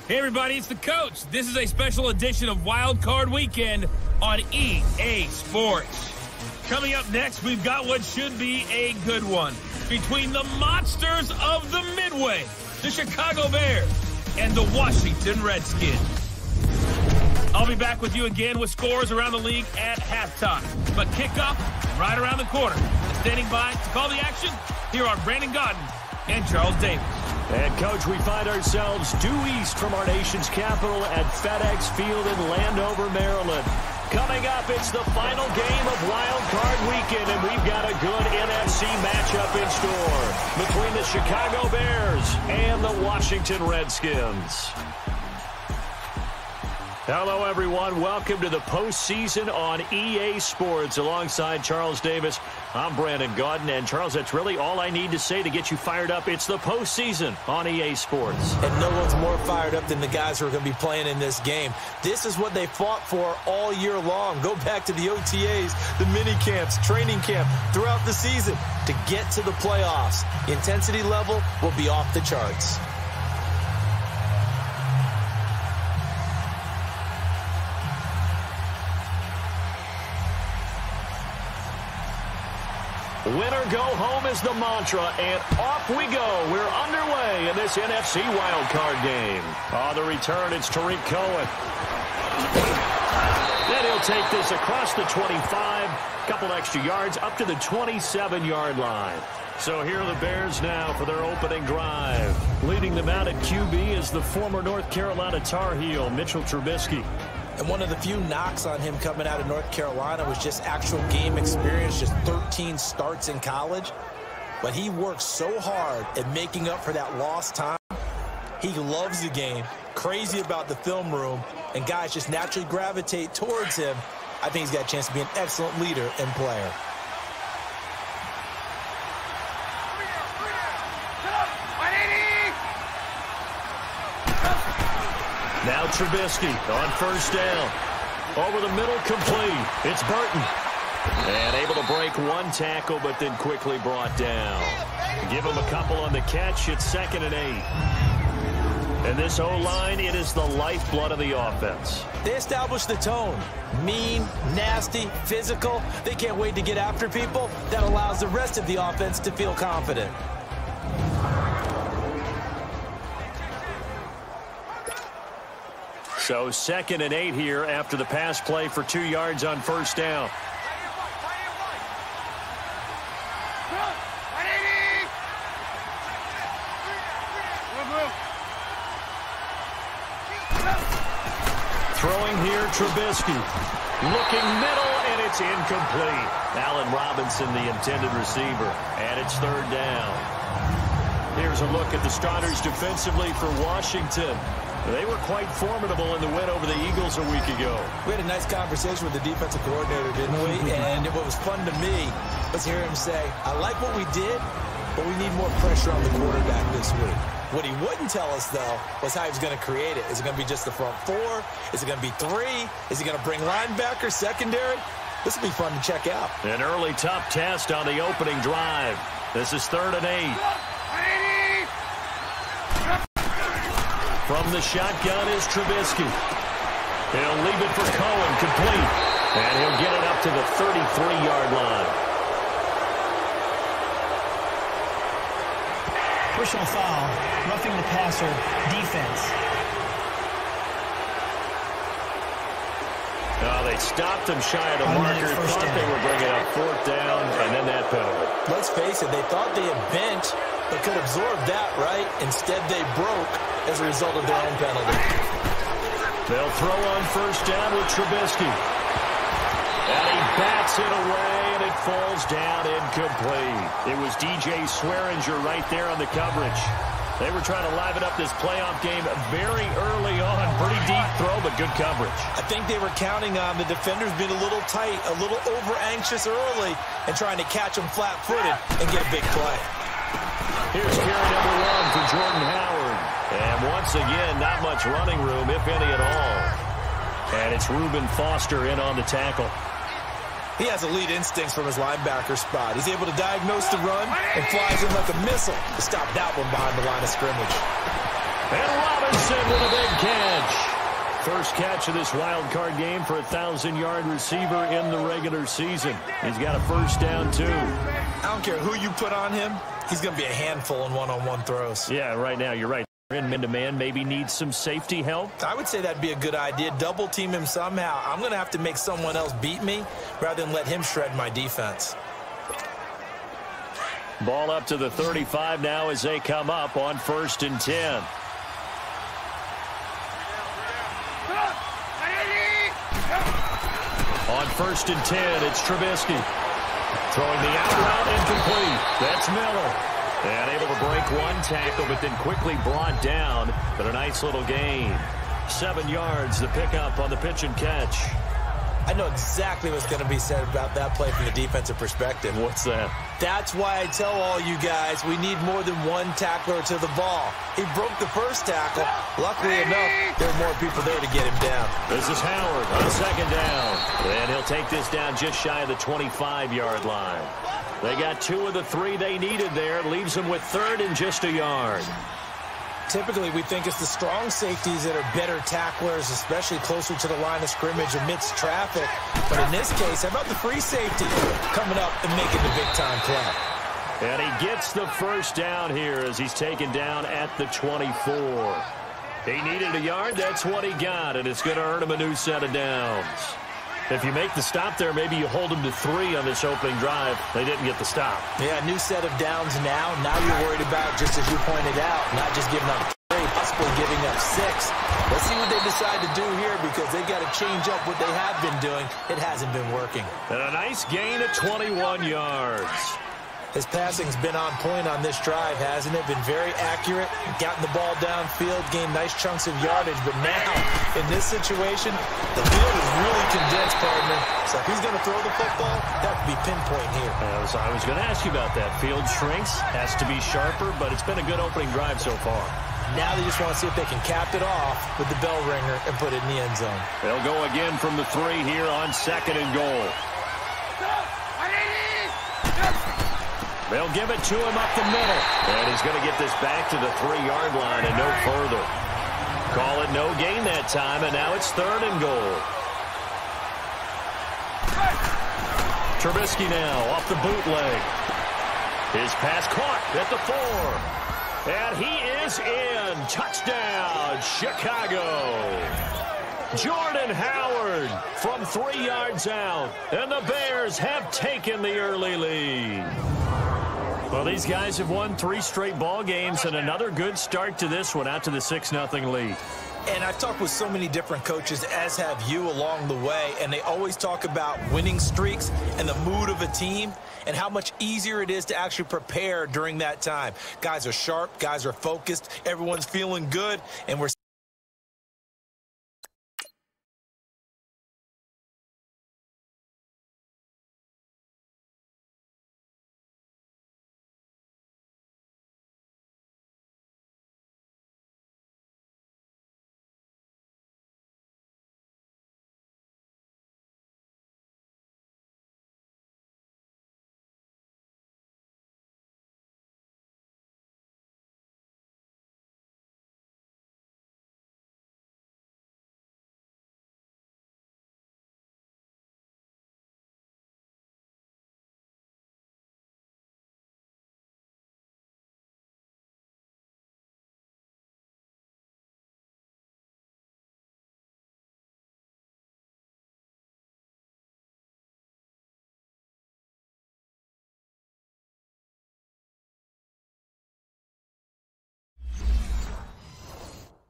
Hey everybody, it's the coach. This is a special edition of Wild Card Weekend on EA Sports. Coming up next, we've got what should be a good one between the monsters of the Midway, the Chicago Bears, and the Washington Redskins. I'll be back with you again with scores around the league at halftime. But kickoff right around the corner. Standing by to call the action, here are Brandon Godden and Charles Davis. And, Coach, we find ourselves due east from our nation's capital at FedEx Field in Landover, Maryland. Coming up, it's the final game of Wild Card Weekend, and we've got a good NFC matchup in store between the Chicago Bears and the Washington Redskins. Hello, everyone. Welcome to the postseason on EA Sports. Alongside Charles Davis, I'm Brandon Godden. And, Charles, that's really all I need to say to get you fired up. It's the postseason on EA Sports. And no one's more fired up than the guys who are going to be playing in this game. This is what they fought for all year long. Go back to the OTAs, the mini camps, training camp, throughout the season to get to the playoffs. The intensity level will be off the charts. Winner go home is the mantra, and off we go. We're underway in this NFC wildcard game. On the return, it's Tariq Cohen. Then he'll take this across the 25, couple extra yards, up to the 27-yard line. So here are the Bears now for their opening drive. Leading them out at QB is the former North Carolina Tar Heel, Mitchell Trubisky. And one of the few knocks on him coming out of North Carolina was just actual game experience, just 13 starts in college. But he works so hard at making up for that lost time. He loves the game, crazy about the film room, and guys just naturally gravitate towards him. I think he's got a chance to be an excellent leader and player. Now Trubisky on first down. Over the middle, complete. It's Burton. And able to break one tackle, but then quickly brought down. Give him a couple on the catch. It's 2nd and 8. And this O-line, it is the lifeblood of the offense. They established the tone. Mean, nasty, physical. They can't wait to get after people. That allows the rest of the offense to feel confident. So 2nd and 8 here after the pass play for 2 yards on first down. Throwing here, Trubisky. Looking middle, and it's incomplete. Allen Robinson, the intended receiver. And it's 3rd down. Here's a look at the starters defensively for Washington. They were quite formidable in the win over the Eagles a week ago. We had a nice conversation with the defensive coordinator, didn't we? And what was fun to me was hear him say, I like what we did, but we need more pressure on the quarterback this week. What he wouldn't tell us, though, was how he was going to create it. Is it going to be just the front 4? Is it going to be 3? Is he going to bring linebacker, secondary? This will be fun to check out. An early tough test on the opening drive. This is 3rd and 8. From the shotgun is Trubisky. He'll leave it for Cohen, complete. And he'll get it up to the 33-yard line. Personal foul, roughing the passer, defense. They stopped him shy of the marker, thought they were bringing up 4th down, and then that penalty. Let's face it, they thought they had bent, but could absorb that, right? Instead, they broke as a result of their own penalty. They'll throw on first down with Trubisky. And he bats it away, and it falls down incomplete. It was DJ Swearinger right there on the coverage. They were trying to liven up this playoff game very early on. Pretty deep throw, but good coverage. I think they were counting on the defenders being a little tight, a little over-anxious early, and trying to catch them flat-footed and get a big play. Here's carry number 1 for Jordan Howard. And once again, not much running room, if any at all. And it's Reuben Foster in on the tackle. He has elite instincts from his linebacker spot. He's able to diagnose the run and flies in like a missile to stop that one behind the line of scrimmage. And Robinson with a big catch. First catch of this wild card game for a 1,000-yard receiver in the regular season. He's got a first down, too. I don't care who you put on him. He's going to be a handful in one-on-one throws. Yeah, right now, you're right. In man-to-man, maybe needs some safety help. I would say that'd be a good idea. Double team him somehow. I'm going to have to make someone else beat me rather than let him shred my defense. Ball up to the 35 now as they come up on 1st and 10. On 1st and 10, it's Trubisky. Throwing the out route incomplete. That's Miller. And able to break one tackle, but then quickly brought down. But a nice little gain. 7 yards, the pickup on the pitch and catch. I know exactly what's going to be said about that play from the defensive perspective. What's that? That's why I tell all you guys we need more than one tackler to the ball. He broke the first tackle. Luckily enough, there are more people there to get him down. This is Howard on 2nd down. And he'll take this down just shy of the 25-yard line. They got 2 of the 3 they needed there. Leaves them with 3rd and just a yard. Typically, we think it's the strong safeties that are better tacklers, especially closer to the line of scrimmage amidst traffic. But in this case, how about the free safety coming up and making the big-time play? And he gets the first down here as he's taken down at the 24. He needed a yard. That's what he got, and it's going to earn him a new set of downs. If you make the stop there, maybe you hold them to 3 on this opening drive. They didn't get the stop. Yeah, new set of downs now. Now you're worried about, just as you pointed out, not just giving up 3, possibly giving up 6. Let's see what they decide to do here because they've got to change up what they have been doing. It hasn't been working. And a nice gain of 21 yards. His passing's been on point on this drive, hasn't it? Been very accurate, gotten the ball downfield, gained nice chunks of yardage. But now, in this situation, the field is really condensed, partner. So if he's going to throw the football, that could be pinpoint here. I was going to ask you about that. Field shrinks, has to be sharper, but it's been a good opening drive so far. Now they just want to see if they can cap it off with the bell ringer and put it in the end zone. They'll go again from the 3 here on 2nd and goal. They'll give it to him up the middle. And he's going to get this back to the 3-yard line and no further. Call it no gain that time, and now it's 3rd and goal. Trubisky now off the bootleg. His pass caught at the 4. And he is in. Touchdown, Chicago. Jordan Howard from 3 yards out. And the Bears have taken the early lead. Well, these guys have won 3 straight ball games and another good start to this one out to the 6-0 lead. And I've talked with so many different coaches, as have you along the way, and they always talk about winning streaks and the mood of a team and how much easier it is to actually prepare during that time. Guys are sharp, guys are focused, everyone's feeling good, and we're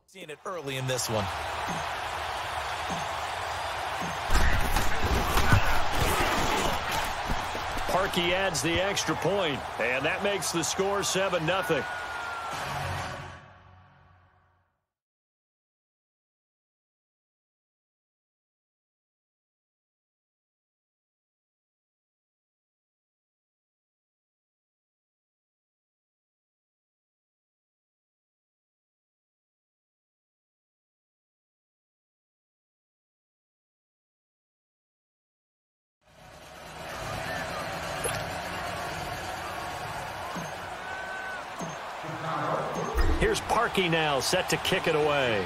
seeing it early in this one. Parkey adds the extra point, and that makes the score 7-0. Here's Parkey now, set to kick it away.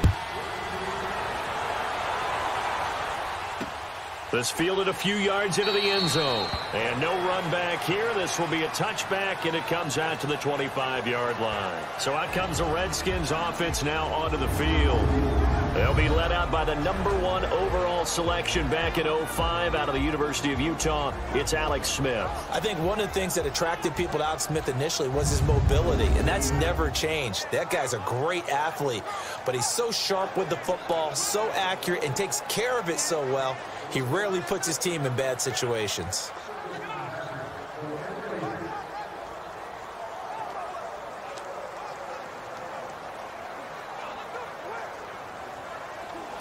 This fielded a few yards into the end zone. And no run back here. This will be a touchback, and it comes out to the 25-yard line. So out comes the Redskins offense now onto the field. They'll be led out by the #1 overall selection back in 2005 out of the University of Utah. It's Alex Smith. I think one of the things that attracted people to Alex Smith initially was his mobility, and that's never changed. That guy's a great athlete, but he's so sharp with the football, so accurate, and takes care of it so well. He rarely puts his team in bad situations.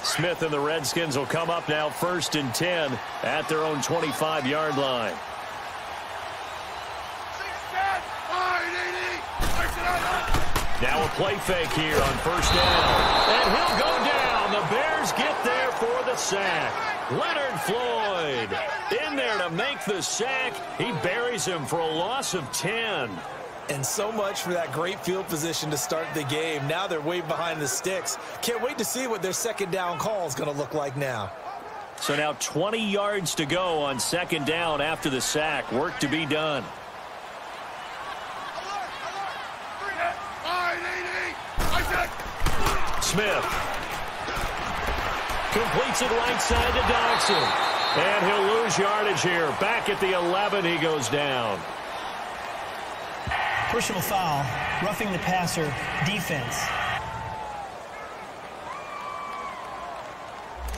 Smith and the Redskins will come up now 1st and 10 at their own 25-yard line. Now a play fake here on 1st down. And he'll go down. The Bears get there for the sack. Leonard Floyd in there to make the sack. He buries him for a loss of 10. And so much for that great field position to start the game. Now they're way behind the sticks. Can't wait to see what their 2nd down call is going to look like now. So now 20 yards to go on 2nd down after the sack. Work to be done. Smith completes it right side to Dodson. And he'll lose yardage here. Back at the 11, he goes down. Personal foul, roughing the passer, defense.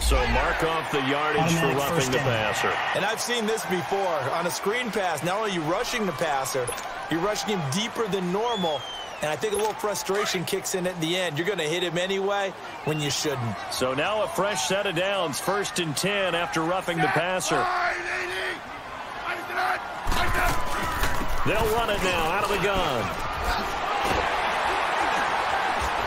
So mark off the yardage for roughing the passer. And I've seen this before. On a screen pass, not only are you rushing the passer, you're rushing him deeper than normal. And I think a little frustration kicks in at the end. You're going to hit him anyway when you shouldn't. So now a fresh set of downs, 1st and 10 after roughing the passer. They'll run it now out of the gun.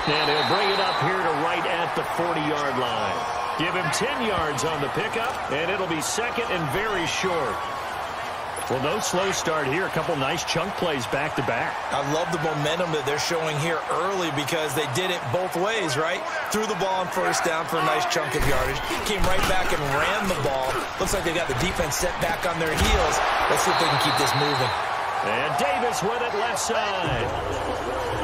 And he'll bring it up here to right at the 40-yard line. Give him 10 yards on the pickup, and it'll be 2nd and very short. Well, no slow start here. A couple nice chunk plays back-to-back. I love the momentum that they're showing here early because they did it both ways, right? Threw the ball on 1st down for a nice chunk of yardage. Came right back and ran the ball. Looks like they got the defense set back on their heels. Let's see if they can keep this moving. And Davis with it left side.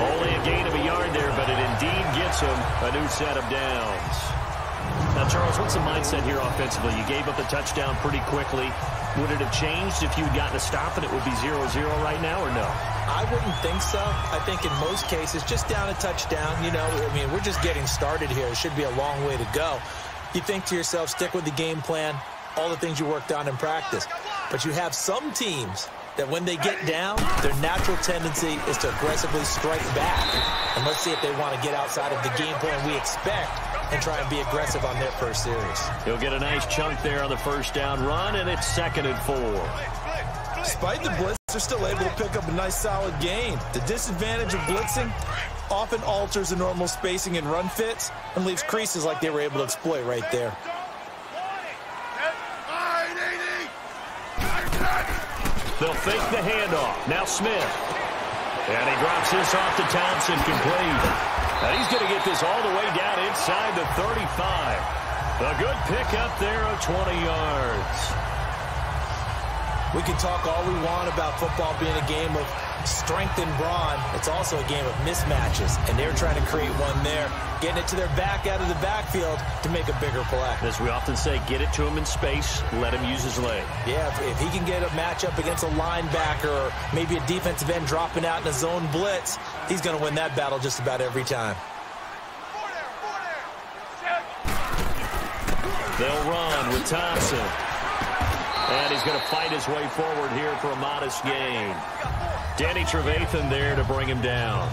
Only a gain of a yard there, but it indeed gets him a new set of downs. Now, Charles, what's the mindset here offensively? You gave up the touchdown pretty quickly. Would it have changed if you had gotten a stop and it would be 0-0 right now, or no? I wouldn't think so. I think in most cases, just down a touchdown, you know, I mean, we're just getting started here. It should be a long way to go. You think to yourself, stick with the game plan, all the things you worked on in practice. But you have some teams that when they get down, their natural tendency is to aggressively strike back. And let's see if they want to get outside of the game plan we expect and try and be aggressive on their first series. He'll get a nice chunk there on the 1st down run, and it's 2nd and 4. Despite the blitz, they're still able to pick up a nice solid gain. The disadvantage of blitzing often alters the normal spacing and run fits and leaves creases like they were able to exploit right there. They'll fake the handoff. Now Smith. And he drops this off to Townsend, complete. And he's going to get this all the way down inside the 35. A good pickup there of 20 yards. We can talk all we want about football being a game of strength and brawn. It's also a game of mismatches, and they're trying to create one there, getting it to their back out of the backfield to make a bigger play. As we often say, get it to him in space, let him use his leg. Yeah, if he can get a matchup against a linebacker or maybe a defensive end dropping out in a zone blitz, he's going to win that battle just about every time. They'll run with Thompson. And he's going to fight his way forward here for a modest gain. Danny Trevathan there to bring him down.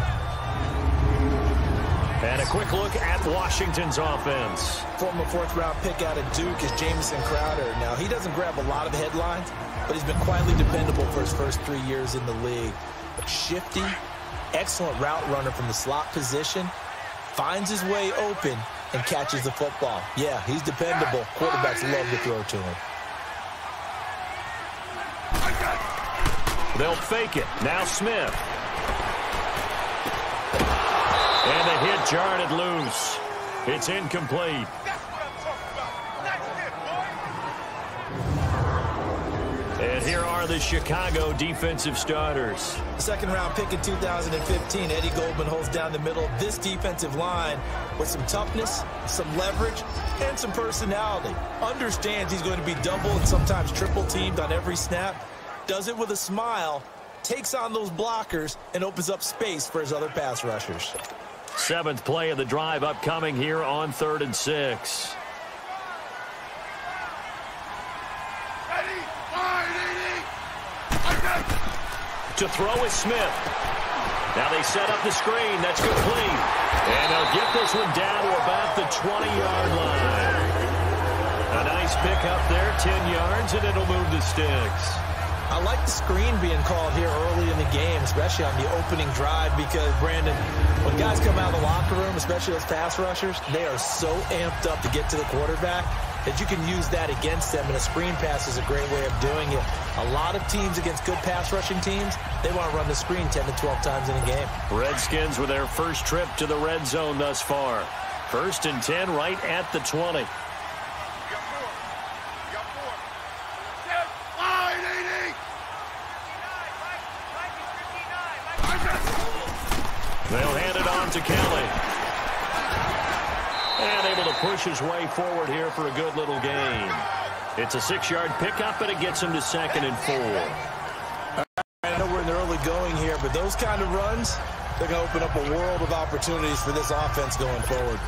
And a quick look at Washington's offense. Former 4th-round pick out of Duke is Jamison Crowder. Now, he doesn't grab a lot of headlines, but he's been quietly dependable for his first 3 years in the league. But shifty, excellent route runner from the slot position, finds his way open and catches the football. Yeah, he's dependable. Quarterbacks love to throw to him. They'll fake it. Now Smith. And the hit jarred it loose. It's incomplete. And here are the Chicago defensive starters. Second-round pick in 2015, Eddie Goldman holds down the middle of this defensive line with some toughness, some leverage, and some personality. Understands he's going to be double and sometimes triple teamed on every snap. Does it with a smile, takes on those blockers, and opens up space for his other pass rushers. 7th play of the drive upcoming here on 3rd and 6. To throw is Smith. Now they set up the screen. That's complete. And they'll get this one down to about the 20-yard line. A nice pickup there, 10 yards, and it'll move the sticks. I like the screen being called here early in the game, especially on the opening drive, because, Brandon, when guys come out of the locker room, especially those pass rushers, they are so amped up to get to the quarterback that you can use that against them, and a screen pass is a great way of doing it. A lot of teams against good pass rushing teams, they want to run the screen 10 to 12 times in a game. Redskins with their first trip to the red zone thus far. 1st and 10 right at the 20. They'll hand it on to Kelly. And able to push his way forward here for a good little gain. It's a 6-yard pickup, and it gets him to 2nd and 4. I know we're in the early going here, but those kind of runs, they're going to open up a world of opportunities for this offense going forward.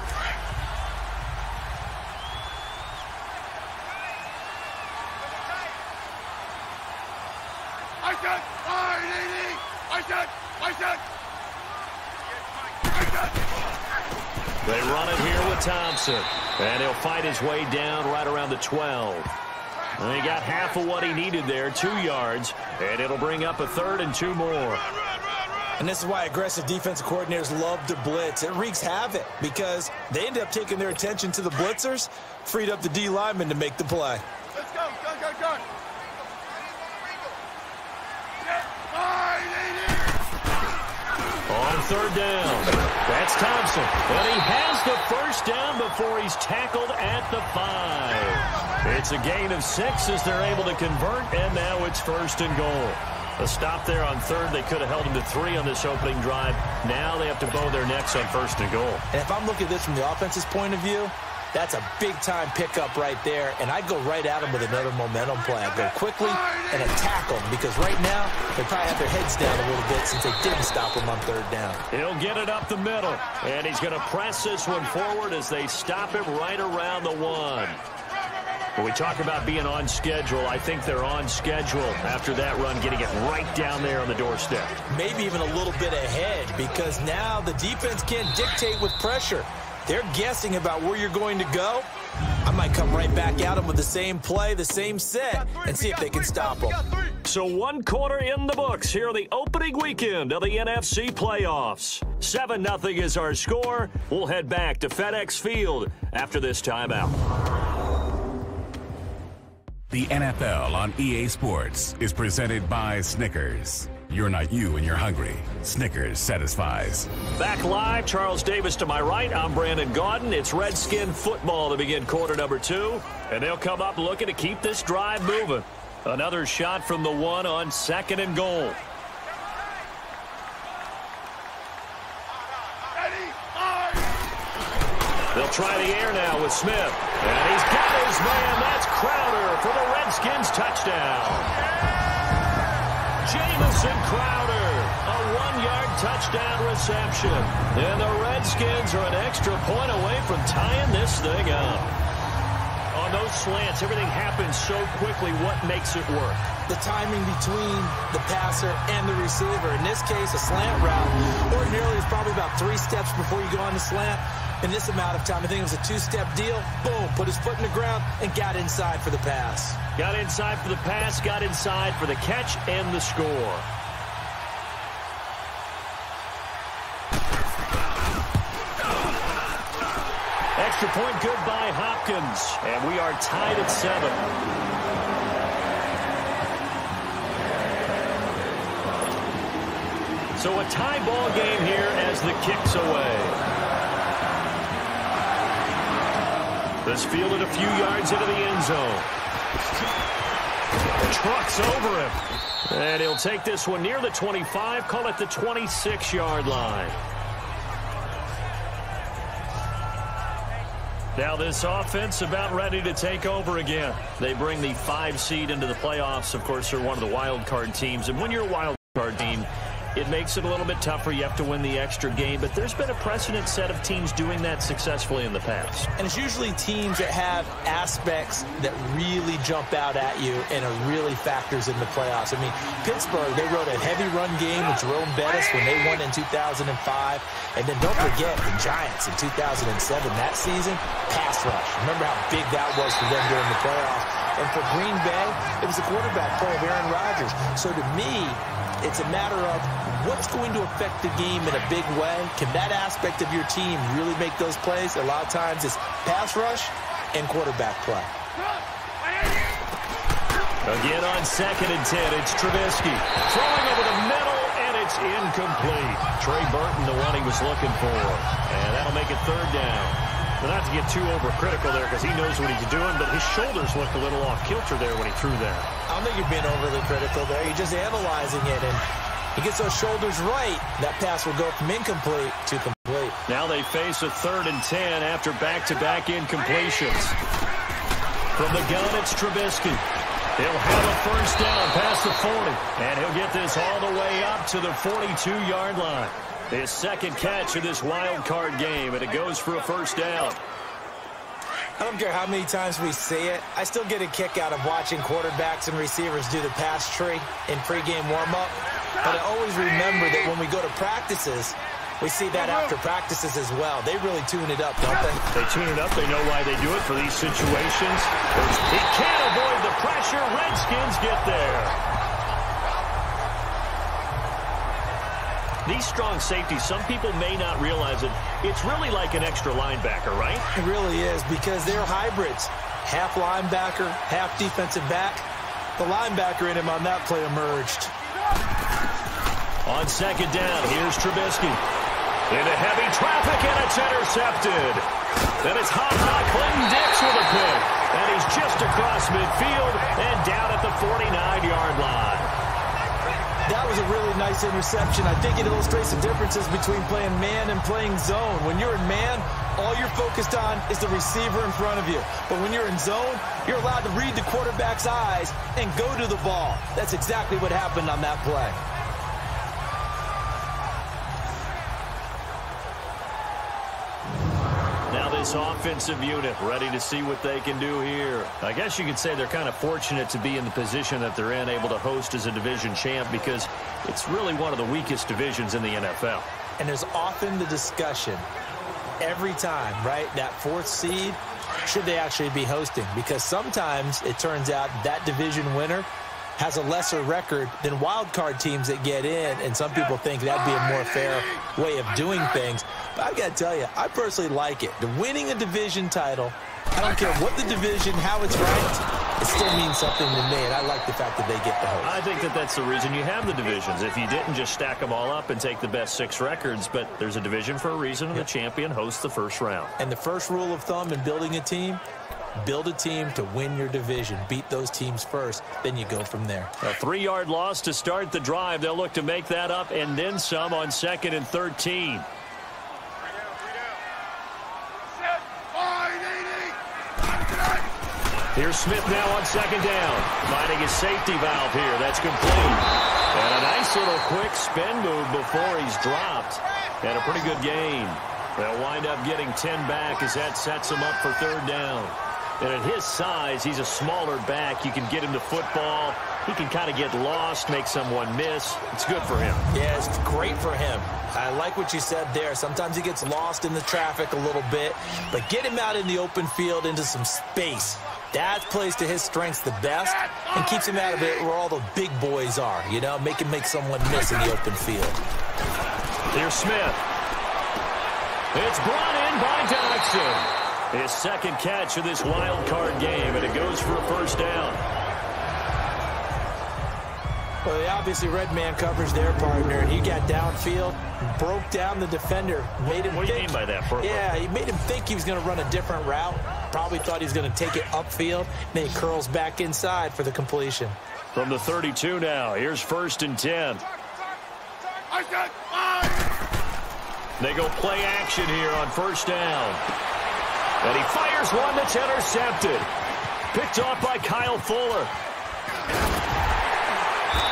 They run it here with Thompson. And he'll fight his way down right around the 12. And he got half of what he needed there, 2 yards. And it'll bring up a 3rd and 2 more. And this is why aggressive defensive coordinators love to blitz. It wreaks havoc because they end up taking their attention to the blitzers, freed up the D lineman to make the play. Let's go, go. On 3rd down, that's Thompson. And he has the first down before he's tackled at the 5. It's a gain of 6 as they're able to convert, and now it's 1st and goal. A stop there on 3rd. They could have held him to 3 on this opening drive. Now they have to bow their necks on 1st and goal. And if I'm looking at this from the offense's point of view, that's a big-time pickup right there, and I'd go right at him with another momentum play. I'd go quickly and attack them, because right now they probably have their heads down a little bit since they didn't stop him on 3rd down. He'll get it up the middle, and he's going to press this one forward as they stop him right around the 1. When we talk about being on schedule, I think they're on schedule after that run, getting it right down there on the doorstep. Maybe even a little bit ahead, because now the defense can't dictate with pressure. They're guessing about where you're going to go. I might come right back at them with the same play, the same set, and see if they can stop them. So 1 quarter in the books here the opening weekend of the NFC playoffs. 7-0 is our score. We'll head back to FedEx Field after this timeout. The NFL on EA Sports is presented by Snickers. You're not you when you're hungry. Snickers satisfies. Back live, Charles Davis to my right. I'm Brandon Gaudin. It's Redskin football to begin quarter number 2. And they'll come up looking to keep this drive moving. Another shot from the 1 on 2nd and goal. They'll try the air now with Smith. And he's got his man. That's Crowder for the Redskins touchdown. Jamison Crowder, a 1-yard touchdown reception. And the Redskins are an extra point away from tying this thing up. On those slants, everything happens so quickly. What makes it work? The timing between the passer and the receiver. In this case, a slant route. Ordinarily, it's probably about 3 steps before you go on the slant. In this amount of time, I think it was a 2-step deal. Boom, put his foot in the ground and got inside for the pass. Got inside for the pass, got inside for the catch and the score. Extra point good by Hopkins. And we are tied at 7. So a tie ball game here as the kick's away. This fielded a few yards into the end zone. Trucks over him. And he'll take this one near the 25, call it the 26-yard line. Now this offense about ready to take over again. They bring the 5 seed into the playoffs. Of course, they're one of the wild card teams. And when you're a wild card team, it makes it a little bit tougher. You have to win the extra game. But there's been a precedent set of teams doing that successfully in the past. And it's usually teams that have aspects that really jump out at you and it really factors in the playoffs. I mean, Pittsburgh, they wrote a heavy run game with Jerome Bettis when they won in 2005. And then don't forget the Giants in 2007, that season, pass rush. Remember how big that was for them during the playoffs. And for Green Bay, it was the quarterback play of Aaron Rodgers. So to me, it's a matter of what's going to affect the game in a big way. Can that aspect of your team really make those plays? A lot of times it's pass rush and quarterback play. Again on 2nd and 10, it's Trubisky. Throwing over the middle, and it's incomplete. Trey Burton, the one he was looking for. And that'll make it 3rd down. Well, not to get too overcritical there because he knows what he's doing, but his shoulders looked a little off kilter there when he threw that. I don't think you're being overly critical there. You're just analyzing it, and he gets those shoulders right. That pass will go from incomplete to complete. Now they face a 3rd and 10 after back-to-back incompletions. From the gun, it's Trubisky. He'll have a 1st down past the 40, and he'll get this all the way up to the 42-yard line. His 2nd catch of this wild card game, and it goes for a 1st down. I don't care how many times we see it. I still get a kick out of watching quarterbacks and receivers do the pass tree in pregame warm-up. But I always remember that when we go to practices, we see that after practices as well. They really tune it up, don't they? They tune it up. They know why they do it for these situations. He can't avoid the pressure. Redskins get there. These strong safeties, some people may not realize it. It's really like an extra linebacker, right? It really is because they're hybrids. Half linebacker, half defensive back. The linebacker in him on that play emerged. On 2nd down, here's Trubisky. Into heavy traffic, and it's intercepted. Then it's hot Clinton Dix with a pick. And he's just across midfield and down at the 49-yard line. That was a really nice interception. I think it illustrates the differences between playing man and playing zone. When you're in man, all you're focused on is the receiver in front of you. But when you're in zone, you're allowed to read the quarterback's eyes and go to the ball. That's exactly what happened on that play. This offensive unit ready to see what they can do here. I guess you could say they're kind of fortunate to be in the position that they're in, able to host as a division champ because it's really one of the weakest divisions in the NFL. And there's often the discussion every time, right, that 4th seed, should they actually be hosting? Because sometimes it turns out that division winner has a lesser record than wild card teams that get in, and some people think that'd be a more fair way of doing things. But I've got to tell you, I personally like it. The winning a division title, I don't care what the division, how it's ranked, it still means something to me, and I like the fact that they get the host. I think that that's the reason you have the divisions. If you didn't just stack them all up and take the best 6 records, but there's a division for a reason, and the champion hosts the first round. And the first rule of thumb in building a team, build a team to win your division. Beat those teams first, then you go from there. A 3-yard loss to start the drive. They'll look to make that up and then some on 2nd and 13. Here's Smith now on 2nd down. Finding his safety valve here. That's complete. And a nice little quick spin move before he's dropped. And a pretty good gain. They'll wind up getting 10 back as that sets him up for 3rd down. And at his size, he's a smaller back. You can get him to football. He can kind of get lost, make someone miss. It's good for him. Yeah, it's great for him. I like what you said there. Sometimes he gets lost in the traffic a little bit. But get him out in the open field into some space. That plays to his strengths the best and keeps him out of it where all the big boys are. You know, make him make someone miss in the open field. Here's Smith. It's brought in by Dodson. His 2nd catch of this wild card game, and it goes for a 1st down. Well, they obviously read man coverage there, partner, and he got downfield, broke down the defender. What do you mean by that? Yeah, he made him think he was going to run a different route. Probably thought he was going to take it upfield. Then he curls back inside for the completion. From the 32 now, here's 1st and 10. They go play action here on 1st down. And he fires one that's intercepted. Picked off by Kyle Fuller.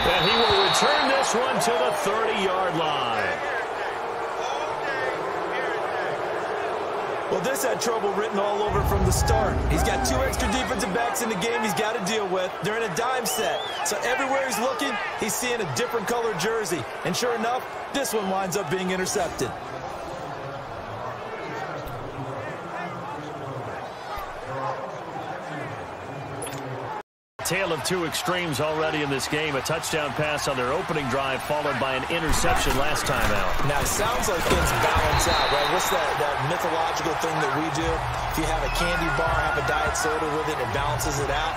And he will return this one to the 30-yard line. Well, this had trouble written all over from the start. He's got 2 extra defensive backs in the game he's got to deal with. They're in a dime set. So everywhere he's looking, he's seeing a different color jersey. And sure enough, this one winds up being intercepted. Tale of 2 extremes already in this game. A touchdown pass on their opening drive, followed by an interception last time out. Now, it sounds like things balance out, right? What's that mythological thing that we do? If you have a candy bar, have a diet soda with it, it balances it out.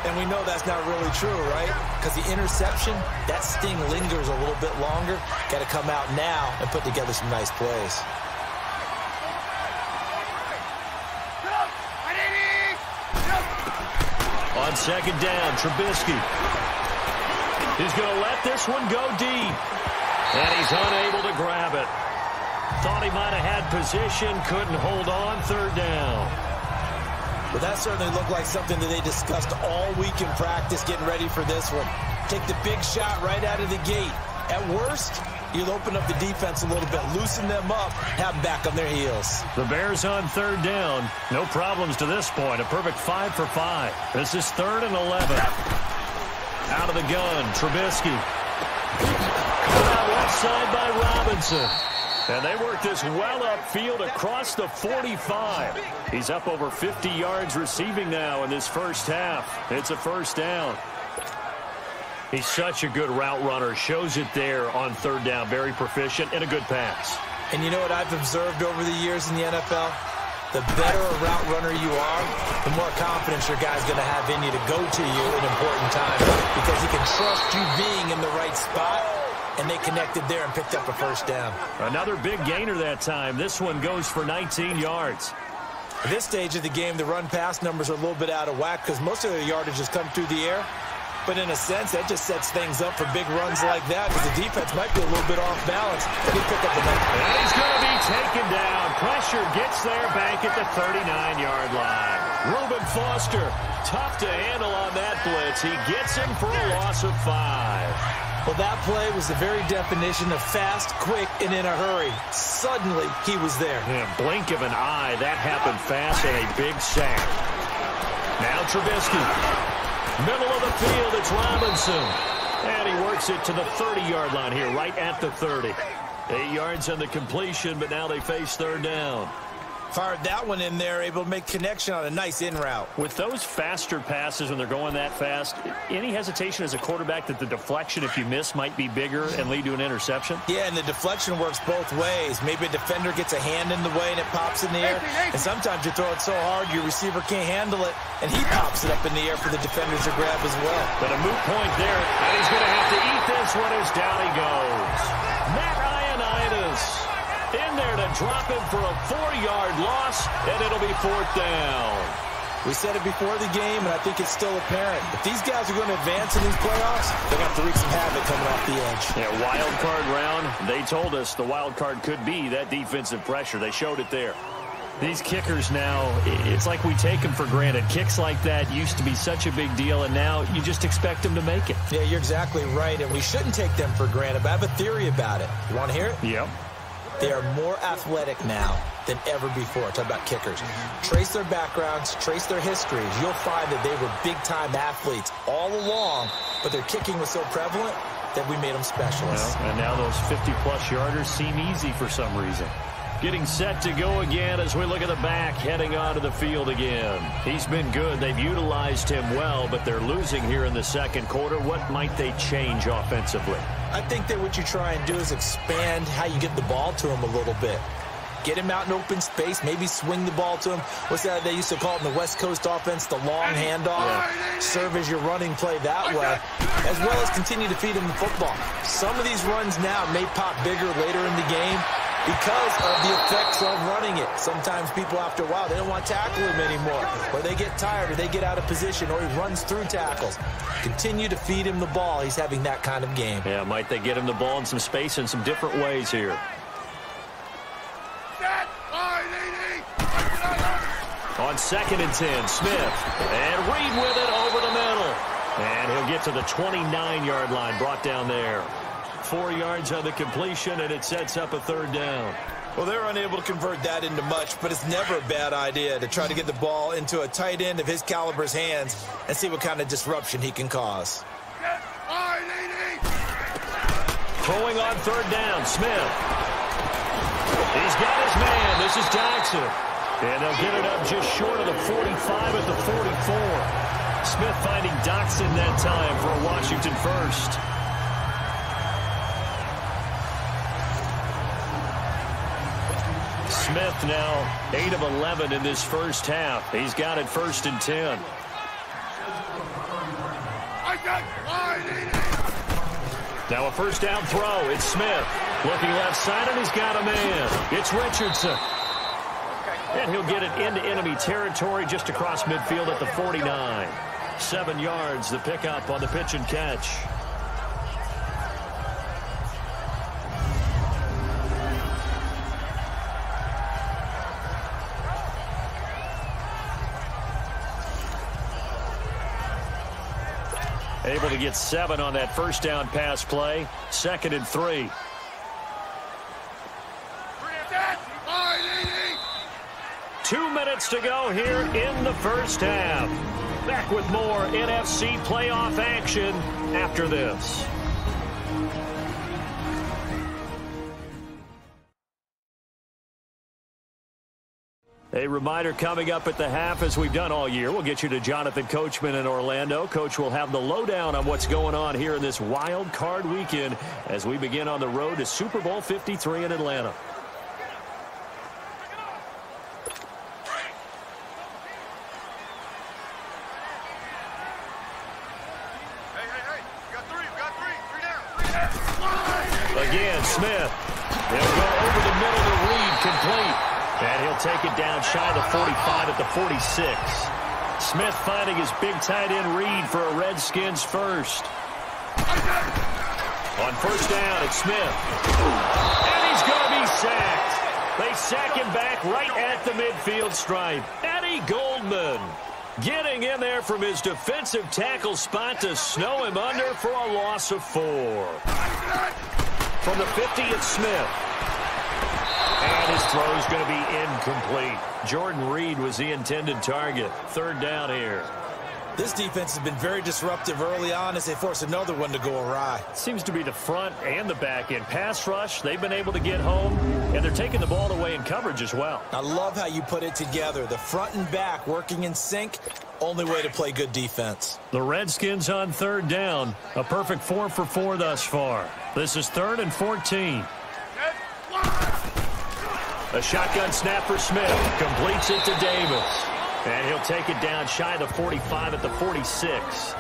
And we know that's not really true, right? Because the interception, that sting lingers a little bit longer. Got to come out now and put together some nice plays. On 2nd down, Trubisky. He's going to let this one go deep. And he's unable to grab it. Thought he might have had position, couldn't hold on. 3rd down. Well, that certainly looked like something that they discussed all week in practice getting ready for this one. Take the big shot right out of the gate. At worst, you'll open up the defense a little bit, loosen them up, have them back on their heels. The Bears on 3rd down. No problems to this point. A perfect 5 for 5. This is 3rd and 11. Out of the gun, Trubisky. Caught out left side by Robinson. And they work this well upfield across the 45. He's up over 50 yards receiving now in this first half. It's a 1st down. He's such a good route runner. Shows it there on 3rd down. Very proficient and a good pass. And you know what I've observed over the years in the NFL? The better a route runner you are, the more confidence your guy's going to have in you to go to you in important times because he can trust you being in the right spot, and they connected there and picked up a 1st down. Another big gainer that time. This one goes for 19 yards. At this stage of the game, the run-pass numbers are a little bit out of whack because most of their yardage has come through the air. But in a sense, that just sets things up for big runs like that because the defense might be a little bit off balance. They pick up the number. And he's going to be taken down. Pressure gets there back at the 39-yard line. Reuben Foster, tough to handle on that blitz. He gets him for a loss of 5. Well, that play was the very definition of fast, quick, and in a hurry. Suddenly, he was there. In a blink of an eye, that happened fast and a big sack. Now Trubisky. Middle of the field, it's Robinson. And he works it to the 30-yard line here, right at the 30. 8 yards on the completion, but now they face 3rd down. Fired that one in there, able to make connection on a nice in route. With those faster passes when they're going that fast, any hesitation as a quarterback that the deflection, if you miss, might be bigger and lead to an interception? Yeah, and the deflection works both ways. Maybe a defender gets a hand in the way and it pops in the air. And sometimes you throw it so hard your receiver can't handle it, and he pops it up in the air for the defenders to grab as well. But a moot point there, and he's going to have to eat this one as down he goes. Matt Ioannidis in there to drop him for a 4-yard loss, and it'll be 4th down. We said it before the game, and I think it's still apparent. If these guys are going to advance in these playoffs, they're going to have to wreak some havoc coming off the edge. Yeah, wild card round, they told us the wild card could be that defensive pressure. They showed it there. These kickers now, it's like we take them for granted. Kicks like that used to be such a big deal, and now you just expect them to make it. Yeah, you're exactly right, and we shouldn't take them for granted, but I have a theory about it. You want to hear it? Yep. They are more athletic now than ever before. Talk about kickers. Trace their backgrounds, trace their histories. You'll find that they were big-time athletes all along, but their kicking was so prevalent that we made them specialists. Well, and now those 50-plus yarders seem easy for some reason. Getting set to go again as we look at the back, heading onto the field again. He's been good. They've utilized him well, but they're losing here in the second quarter. What might they change offensively? I think that what you try and do is expand how you get the ball to him a little bit. Get him out in open space, maybe swing the ball to him. What's that they used to call it in the West Coast offense, the long handoff? Yeah. Serve as your running play that way. as well as continue to feed him the football. Some of these runs now may pop bigger later in the game because of the effects of running it. Sometimes people, after a while, they don't want to tackle him anymore, or they get tired, or they get out of position, or he runs through tackles. Continue to feed him the ball. He's having that kind of game. Yeah, might they get him the ball in some space in some different ways here. On 2nd and 10, Smith. And Reed with it over the middle. And he'll get to the 29-yard line, brought down there. 4 yards on the completion, and it sets up a 3rd down. Well, they're unable to convert that into much, but it's never a bad idea to try to get the ball into a tight end of his caliber's hands and see what kind of disruption he can cause. Throwing on 3rd down, Smith. He's got his man. This is Jackson. And they'll get it up just short of the 45 at the 44. Smith finding Doxson that time for a Washington first. Smith now 8 of 11 in this first half. He's got it 1st and 10. Now a 1st down throw. It's Smith. Looking left side, and he's got a man. It's Richardson. And he'll get it into enemy territory just across midfield at the 49. 7 yards, the pickup on the pitch and catch. Able to get 7 on that 1st down pass play. 2nd and 3. Two minutes to go here in the first half. Back with more NFC playoff action after this. A reminder coming up at the half, as we've done all year. We'll get you to Jonathan Coachman in Orlando. Coach will have the lowdown on what's going on here in this wild card weekend as we begin on the road to Super Bowl 53 in Atlanta. Again, Smith. He'll go over the middle to Reed, complete. And he'll take it down shy of the 45 at the 46. Smith finding his big tight end Reed for a Redskins first. On 1st down, it's Smith. And he's going to be sacked. They sack him back right at the midfield stripe. Eddie Goldman getting in there from his defensive tackle spot to snow him under for a loss of 4. From the 50, it's Smith. And his throw is going to be incomplete. Jordan Reed was the intended target. 3rd down here. This defense has been very disruptive early on as they force another one to go awry. Seems to be the front and the back end. Pass rush, they've been able to get home, and they're taking the ball away in coverage as well. I love how you put it together. The front and back working in sync, only way to play good defense. The Redskins on 3rd down. A perfect 4 for 4 thus far. This is 3rd and 14. A shotgun snap for Smith. Completes it to Davis. And he'll take it down shy of the 45 at the 46.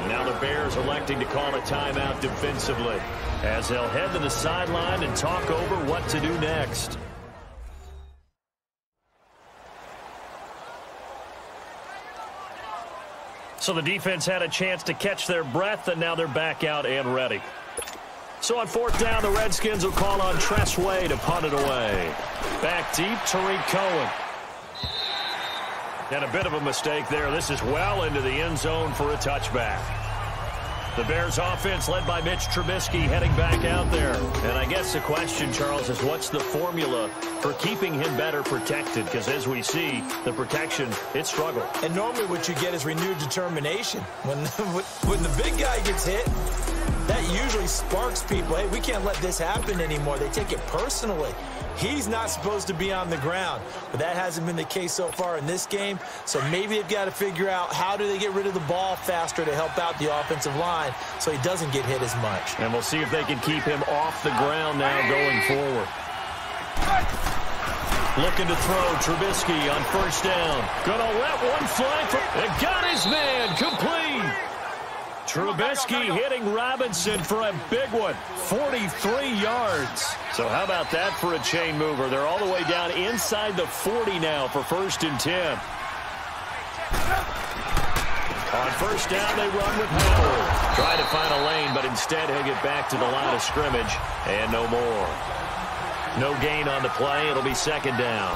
Now the Bears electing to call a timeout defensively as they'll head to the sideline and talk over what to do next. So the defense had a chance to catch their breath, and now they're back out and ready. So on 4th down, the Redskins will call on Tress Way to punt it away. Back deep, Tariq Cohen. And a bit of a mistake there. This is well into the end zone for a touchback. The Bears offense led by Mitch Trubisky heading back out there. And I guess the question, Charles, is what's the formula for keeping him better protected? Because as we see, the protection, it struggled. And normally what you get is renewed determination. When the big guy gets hit, that usually sparks people. Hey, we can't let this happen anymore. They take it personally. He's not supposed to be on the ground, but that hasn't been the case so far in this game. So maybe they've got to figure out how do they get rid of the ball faster to help out the offensive line so he doesn't get hit as much. And we'll see if they can keep him off the ground now going forward. Looking to throw, Trubisky on 1st down. Gonna let one fly. And got his man complete. Trubisky hitting Robinson for a big one, 43 yards. So how about that for a chain mover? They're all the way down inside the 40 now for 1st and 10. On 1st down, they run with Howard. Trying to find a lane, but instead he'll get back to the line of scrimmage, and no more. No gain on the play. It'll be 2nd down.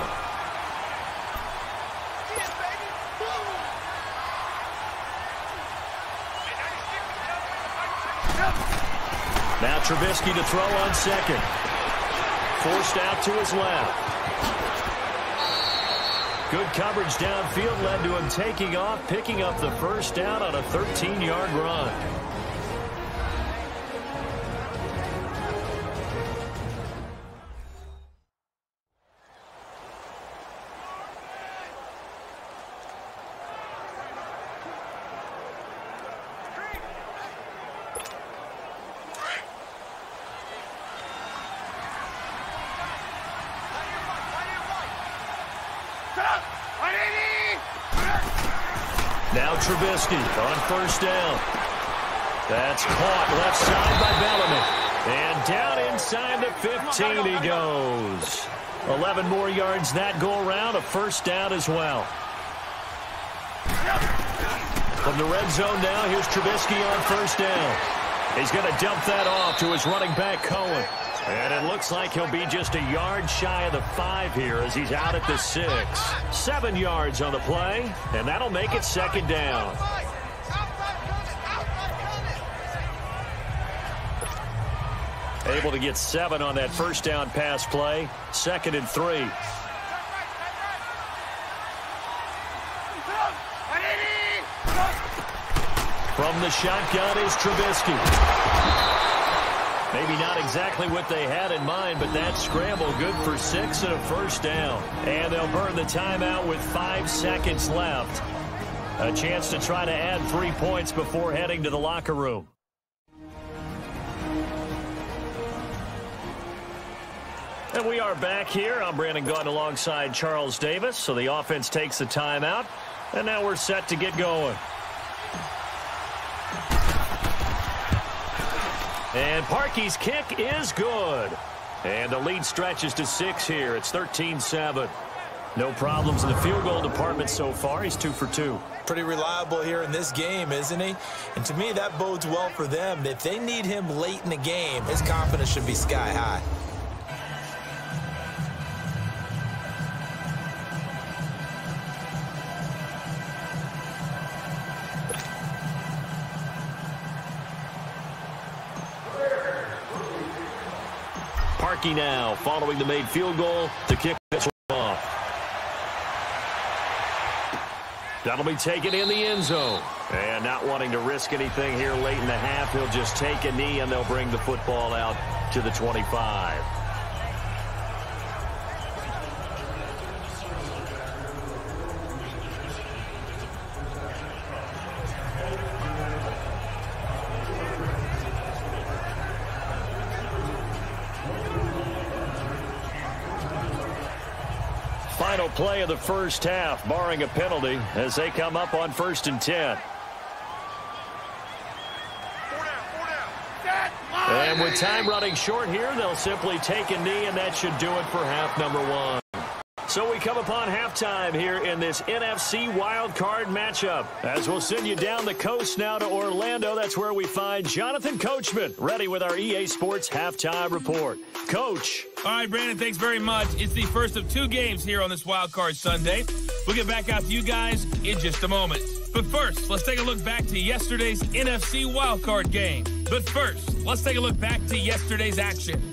Now Trubisky to throw on 2nd. Forced out to his left. Good coverage downfield led to him taking off, picking up the 1st down on a 13-yard run. Now Trubisky on 1st down. That's caught left side by Bellamy. And down inside the 15 he goes. 11 more yards that go around, a 1st down as well. From the red zone now, here's Trubisky on 1st down. He's going to dump that off to his running back, Cohen. And it looks like he'll be just a yard shy of the 5 here as he's out at the 6. 7 yards on the play, and that'll make it 2nd down. Able to get 7 on that 1st down pass play. 2nd and 3. From the shotgun is Trubisky. Maybe not exactly what they had in mind, but that scramble good for 6 and a 1st down. And they'll burn the timeout with 5 seconds left. A chance to try to add 3 points before heading to the locker room. And we are back here. I'm Brandon Gaudin alongside Charles Davis. So the offense takes the timeout. And now we're set to get going. And Parkey's kick is good. And the lead stretches to 6 here. It's 13-7. No problems in the field goal department so far. He's 2 for 2. Pretty reliable here in this game, isn't he? And to me, that bodes well for them. If they need him late in the game, his confidence should be sky high. Parkey now following the made field goal to kick this one off. That'll be taken in the end zone. And not wanting to risk anything here late in the half, he'll just take a knee and they'll bring the football out to the 25. Final play of the 1st half, barring a penalty, as they come up on 1st and 10. And with time running short here, they'll simply take a knee, and that should do it for half number 1. So we come upon halftime here in this NFC wildcard matchup. As we'll send you down the coast now to Orlando, that's where we find Jonathan Coachman, ready with our EA Sports halftime report. Coach. All right, Brandon, thanks very much. It's the first of 2 games here on this wildcard Sunday. We'll get back out to you guys in just a moment. But first, let's take a look back to yesterday's NFC wildcard game. But first, let's take a look back to yesterday's action.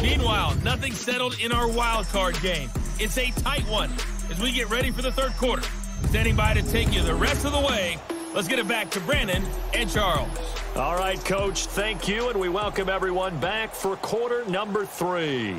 Meanwhile, nothing settled in our wild card game. It's a tight one as we get ready for the 3rd quarter. Standing by to take you the rest of the way, let's get it back to Brandon and Charles. All right, Coach, thank you, and we welcome everyone back for quarter number 3.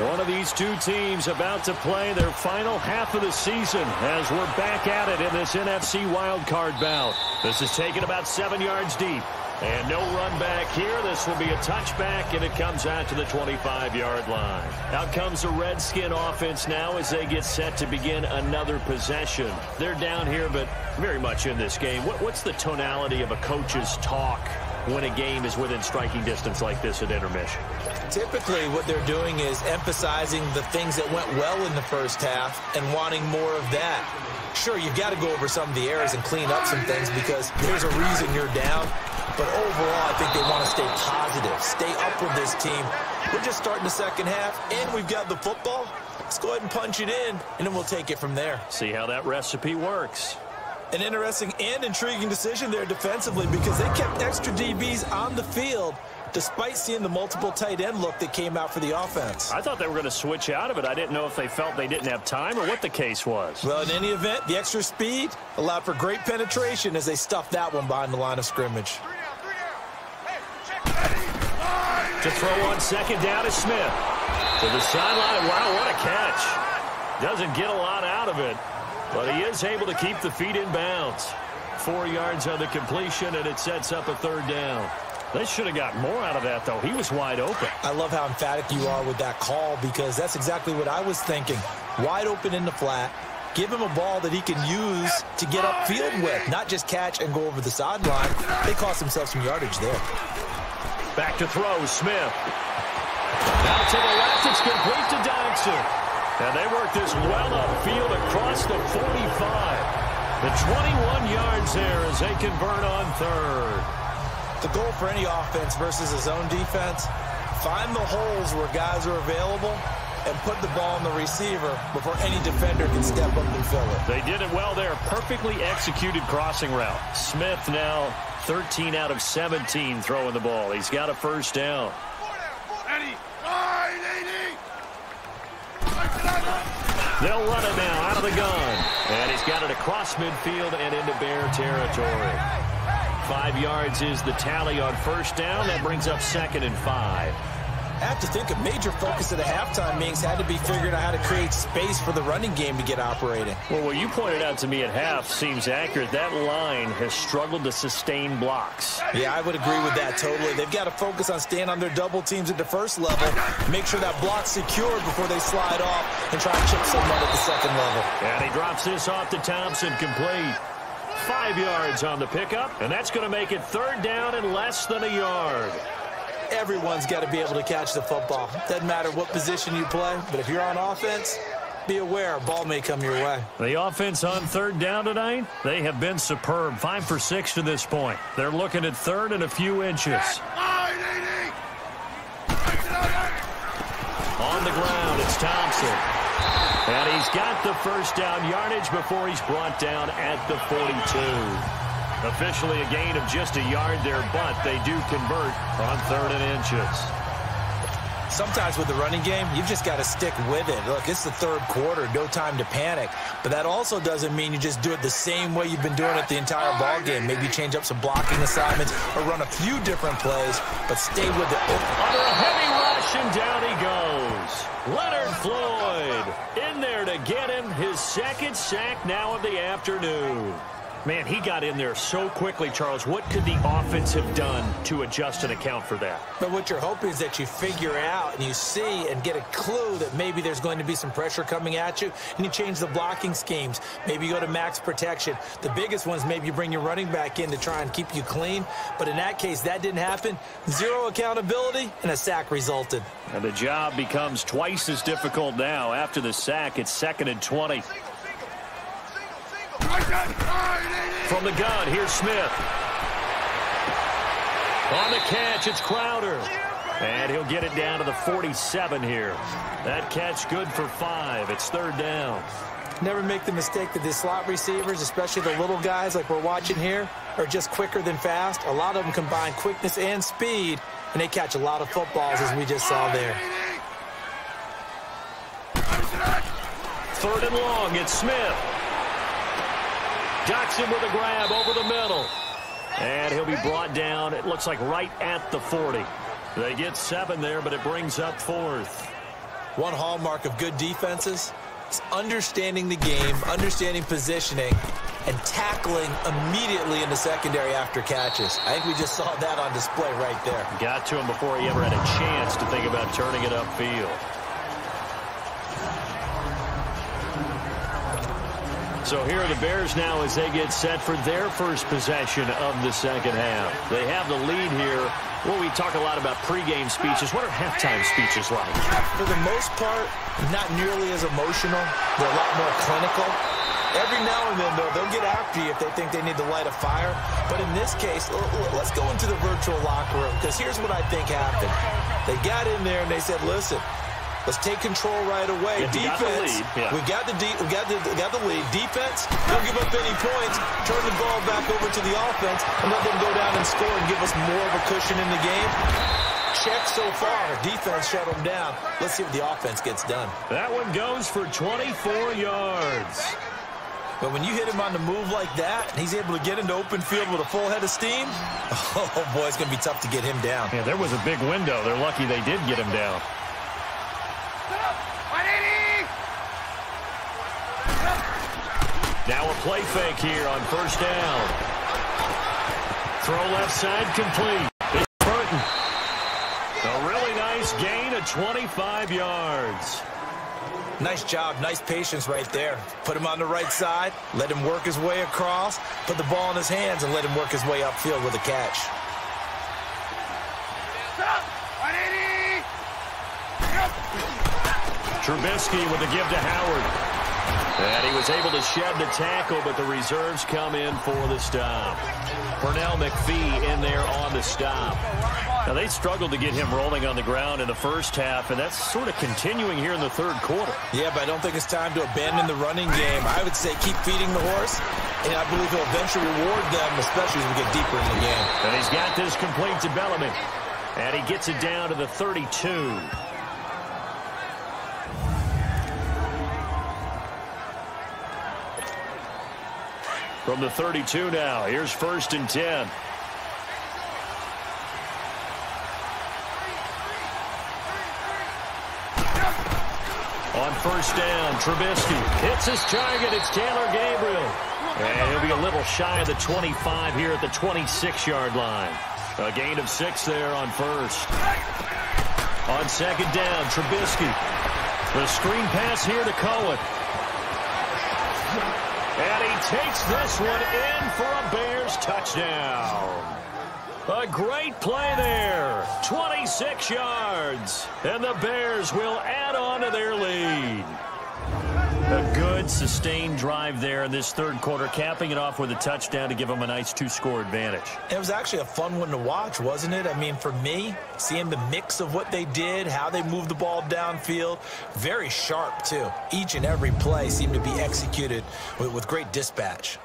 One of these two teams about to play their final half of the season as we're back at it in this NFC wildcard bout. This is taken about 7 yards deep. And no run back here. This will be a touchback, and it comes out to the 25-yard line. Out comes the Redskin offense now as they get set to begin another possession. They're down here, but very much in this game. What's the tonality of a coach's talk when a game is within striking distance like this at intermission? Typically, what they're doing is emphasizing the things that went well in the first half and wanting more of that. Sure, you've got to go over some of the errors and clean up some things because there's a reason you're down. But overall, I think they want to stay positive, stay up with this team. We're just starting the second half, and we've got the football. Let's go ahead and punch it in, and then we'll take it from there. See how that recipe works. An interesting and intriguing decision there defensively because they kept extra DBs on the field despite seeing the multiple tight end look that came out for the offense. I thought they were going to switch out of it. I didn't know if they felt they didn't have time or what the case was. Well, in any event, the extra speed allowed for great penetration as they stuffed that one behind the line of scrimmage. To throw on second down is Smith. To the sideline. Wow, what a catch. Doesn't get a lot out of it, but he is able to keep the feet in bounds. 4 yards on the completion, and it sets up a third down. They should have got more out of that, though. He was wide open. I love how emphatic you are with that call because that's exactly what I was thinking. Wide open in the flat. Give him a ball that he can use to get upfield with, not just catch and go over the sideline. They cost themselves some yardage there. Back to throw, Smith. Now to the left, it's complete to Dodson. And they work this well upfield across the 45. The 21 yards there as they convert on third. The goal for any offense versus a zone defense, find the holes where guys are available and put the ball on the receiver before any defender can step up and fill it. They did it well there. Perfectly executed crossing route. Smith now 13 out of 17 throwing the ball. He's got a first down. They'll run it now out of the gun. And he's got it across midfield and into Bear territory. 5 yards is the tally on first down. That brings up 2nd and 5. I have to think a major focus of the halftime meetings had to be figuring out how to create space for the running game to get operating. Well, what you pointed out to me at half seems accurate. That line has struggled to sustain blocks. Yeah, I would agree with that totally. They've got to focus on staying on their double teams at the first level, make sure that block's secured before they slide off and try to chip someone at the second level. And he drops this off to Thompson, complete. 5 yards on the pickup, and that's going to make it third down and less than a yard. Everyone's got to be able to catch the football. Doesn't matter what position you play, but if you're on offense, be aware a ball may come your way. The offense on third down tonight, they have been superb. 5 for 6 to this point. They're looking at third and a few inches. On the ground, it's Thompson. And he's got the first down yardage before he's brought down at the 42. Officially a gain of just a yard there, but they do convert on 3rd and inches. Sometimes with the running game, you've just got to stick with it. Look, it's the third quarter, no time to panic. But that also doesn't mean you just do it the same way you've been doing it the entire ball game. Maybe change up some blocking assignments or run a few different plays, but stay with it. Under a heavy rush, and down he goes. Leonard Floyd in there to get him his 2nd sack now of the afternoon. Man, he got in there so quickly, Charles. What could the offense have done to adjust and account for that? But what you're hoping is that you figure out and you see and get a clue that maybe there's going to be some pressure coming at you, and you change the blocking schemes. Maybe you go to max protection. The biggest ones, maybe you bring your running back in to try and keep you clean. But in that case, that didn't happen. 0 accountability, and a sack resulted. And the job becomes twice as difficult now. After the sack, it's 2nd and 20. From the gun, here's Smith. On the catch, it's Crowder. And he'll get it down to the 47 here. That catch good for 5. It's 3rd down. Never make the mistake that the slot receivers, especially the little guys like we're watching here, are just quicker than fast. A lot of them combine quickness and speed, and they catch a lot of footballs, as we just saw there. 3rd and long, it's Smith. Jackson with a grab over the middle. And he'll be brought down, it looks like right at the 40. They get 7 there, but it brings up 4th. One hallmark of good defenses is understanding the game, understanding positioning, and tackling immediately in the secondary after catches. I think we just saw that on display right there. Got to him before he ever had a chance to think about turning it upfield. So here are the Bears now as they get set for their first possession of the second half. They have the lead here. Well, we talk a lot about pregame speeches. What are halftime speeches like? For the most part, not nearly as emotional. They're a lot more clinical. Every now and then, though, they'll get after you if they think they need to light a fire. But in this case, let's go into the virtual locker room, because here's what I think happened. They got in there and they said, listen, let's take control right away. Defense, we got the lead. Defense, don't give up any points. Turn the ball back over to the offense and let them go down and score and give us more of a cushion in the game. Check so far. Defense shut them down. Let's see what the offense gets done. That one goes for 24 yards. But when you hit him on the move like that, and he's able to get into open field with a full head of steam, oh, boy, it's going to be tough to get him down. Yeah, there was a big window. They're lucky they did get him down. Now a play fake here on first down. Throw left side complete. It's Burton. A really nice gain of 25 yards. Nice job, nice patience right there. Put him on the right side, let him work his way across, put the ball in his hands, and let him work his way upfield with a catch. Trubisky with the give to Howard. And he was able to shed the tackle, but the reserves come in for the stop. Pernell McPhee in there on the stop. Now, they struggled to get him rolling on the ground in the first half, and that's sort of continuing here in the third quarter. Yeah, but I don't think it's time to abandon the running game. I would say keep feeding the horse, and I believe he'll eventually reward them, especially as we get deeper in the game. And he's got this complete to Bellamy. And he gets it down to the 32. From the 32 now, here's 1st and 10. On first down, Trubisky hits his target. It's Taylor Gabriel. And he'll be a little shy of the 25 here at the 26-yard line. A gain of 6 there on first. On second down, Trubisky. The screen pass here to Cohen. And he takes this one in for a Bears touchdown. A great play there. 26 yards. And the Bears will add on to their lead. A good, sustained drive there in this third quarter, capping it off with a touchdown to give them a nice 2-score advantage. It was actually a fun one to watch, wasn't it? I mean, for me, seeing the mix of what they did, how they moved the ball downfield, very sharp, too. Each and every play seemed to be executed with great dispatch.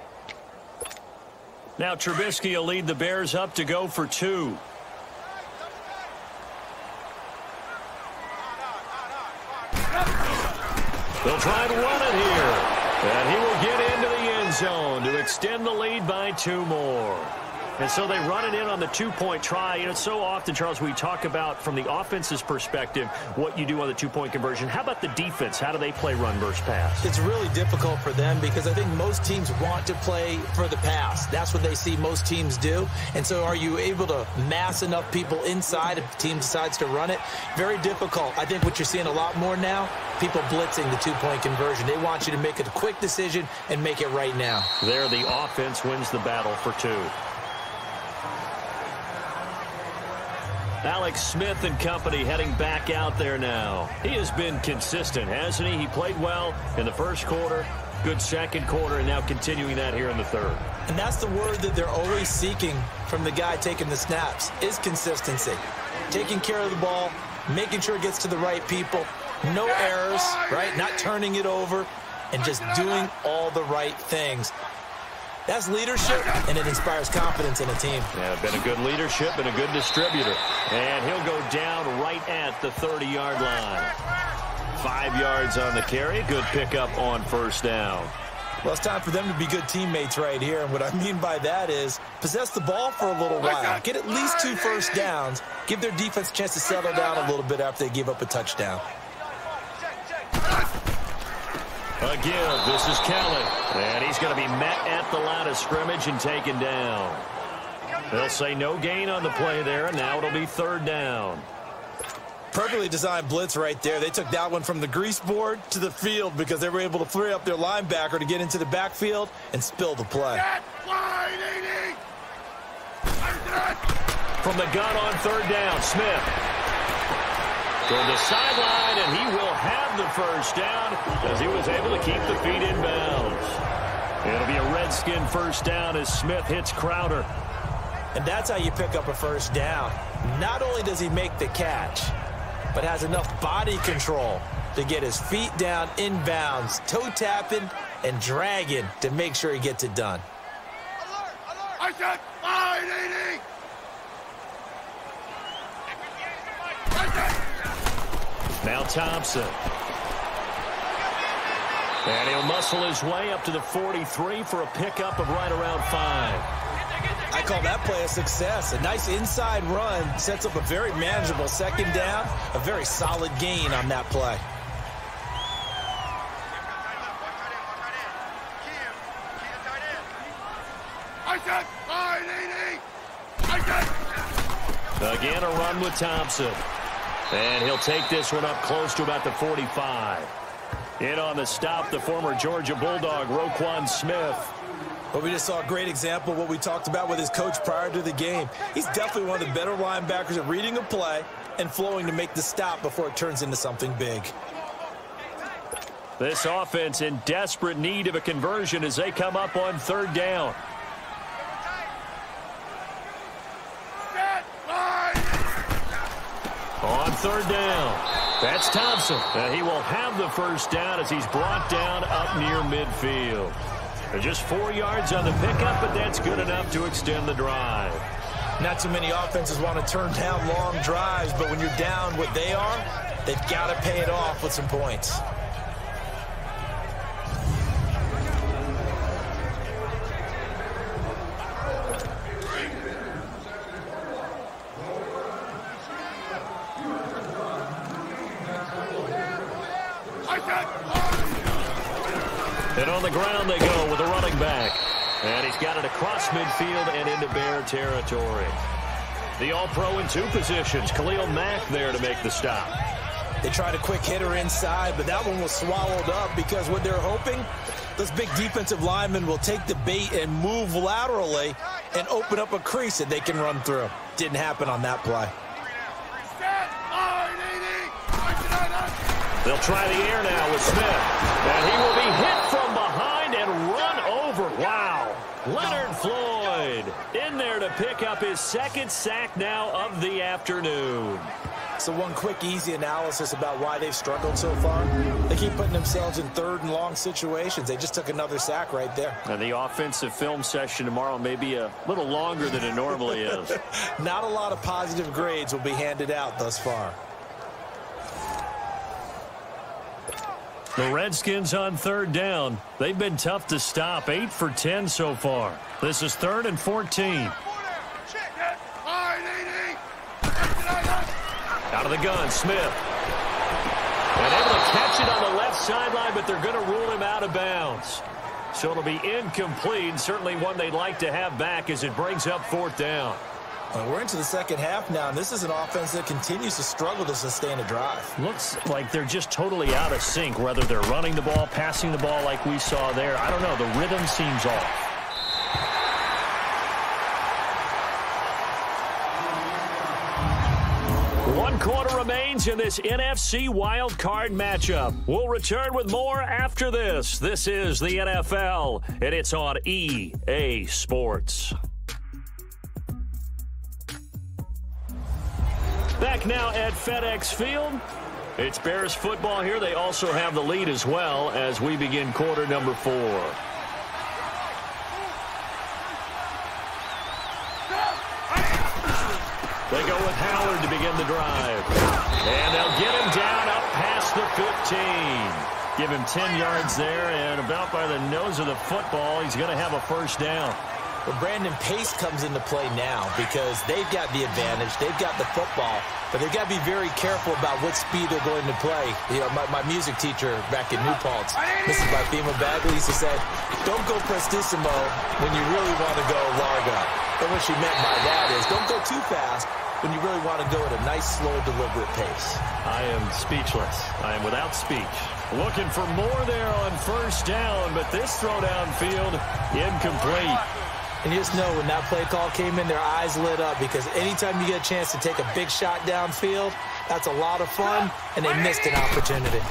Now Trubisky will lead the Bears up to go for 2. They'll try to run it here. And he will get into the end zone to extend the lead by 2 more. And so they run it in on the 2-point try. You know, so often, Charles, we talk about from the offense's perspective what you do on the 2-point conversion. How about the defense? How do they play run versus pass? It's really difficult for them because I think most teams want to play for the pass. That's what they see most teams do. And so are you able to mass enough people inside if the team decides to run it? Very difficult. I think what you're seeing a lot more now, people blitzing the 2-point conversion. They want you to make a quick decision and make it right now. There, the offense wins the battle for 2. Alex Smith and company heading back out there now. He has been consistent, hasn't he? He played well in the first quarter, good second quarter, and now continuing that here in the third. And that's the word that they're always seeking from the guy taking the snaps, is consistency. Taking care of the ball, making sure it gets to the right people, no errors, right? Not turning it over, and just doing all the right things. That's leadership, and it inspires confidence in a team. Yeah, been a good leadership and a good distributor. And he'll go down right at the 30-yard line. 5 yards on the carry. Good pickup on first down. Well, it's time for them to be good teammates right here. And what I mean by that is possess the ball for a little while. Get at least 2 first downs. Give their defense a chance to settle down a little bit after they give up a touchdown. A give. This is Kelly. And he's going to be met at the line of scrimmage and taken down. They'll say no gain on the play there, and now it'll be third down. Perfectly designed blitz right there. They took that one from the grease board to the field because they were able to free up their linebacker to get into the backfield and spill the play. From the gun on third down, Smith. Toward the sideline, and he will have the first down as he was able to keep the feet in bounds. It'll be a Redskin first down as Smith hits Crowder. And that's how you pick up a first down. Not only does he make the catch, but has enough body control to get his feet down in bounds, toe tapping and dragging to make sure he gets it done. I said 580. Now Thompson. And he'll muscle his way up to the 43 for a pickup of right around 5. I call that play a success. A nice inside run sets up a very manageable second down. A very solid gain on that play. I said 580. Again, a run with Thompson. And he'll take this one up close to about the 45. In on the stop, the former Georgia Bulldog, Roquan Smith. But we just saw a great example of what we talked about with his coach prior to the game. He's definitely one of the better linebackers at reading a play and flowing to make the stop before it turns into something big. This offense in desperate need of a conversion as they come up on third down. On third down, that's Thompson. And he will have the first down as he's brought down up near midfield. They're just 4 yards on the pickup, but that's good enough to extend the drive. Not too many offenses want to turn down long drives, but when you're down what they are, they've got to pay it off with some points. And on the ground they go with a running back. And he's got it across midfield and into Bear territory. The All-Pro in 2 positions. Khalil Mack there to make the stop. They tried a quick hitter inside, but that one was swallowed up because what they're hoping, those big defensive linemen will take the bait and move laterally and open up a crease that they can run through. Didn't happen on that play. They'll try the air now with Smith. And he will be hit from behind and run over. Wow. Leonard Floyd in there to pick up his second sack now of the afternoon. So one quick, easy analysis about why they've struggled so far. They keep putting themselves in third and long situations. They just took another sack right there. And the offensive film session tomorrow may be a little longer than it normally is. Not a lot of positive grades will be handed out thus far. The Redskins on third down. They've been tough to stop. 8 for 10 so far. This is 3rd and 14. Out of the gun, Smith. And able to catch it on the left sideline, but they're going to rule him out of bounds. So it'll be incomplete. Certainly one they'd like to have back as it brings up 4th down. Well, we're into the second half now, and this is an offense that continues to struggle to sustain a drive. Looks like they're just totally out of sync, whether they're running the ball, passing the ball like we saw there. I don't know. The rhythm seems off. One quarter remains in this NFC wildcard matchup. We'll return with more after this. This is the NFL, and it's on EA Sports. Back now at FedEx Field. It's Bears football here. They also have the lead as well as we begin quarter number 4. They go with Howard to begin the drive. And they'll get him down up past the 15. Give him 10 yards there, and about by the nose of the football, he's going to have a first down. Well, Brandon, pace comes into play now because they've got the advantage. They've got the football, but they've got to be very careful about what speed they're going to play. You know, my music teacher back in New Paltz, Mrs. Bifema Bagley, used to say, don't go prestissimo when you really want to go largo. And what she meant by that is don't go too fast when you really want to go at a nice, slow, deliberate pace. I am speechless. I am without speech. Looking for more there on first down, but this throw downfield incomplete. And you just know when that play call came in, their eyes lit up because anytime you get a chance to take a big shot downfield, that's a lot of fun, and they missed an opportunity.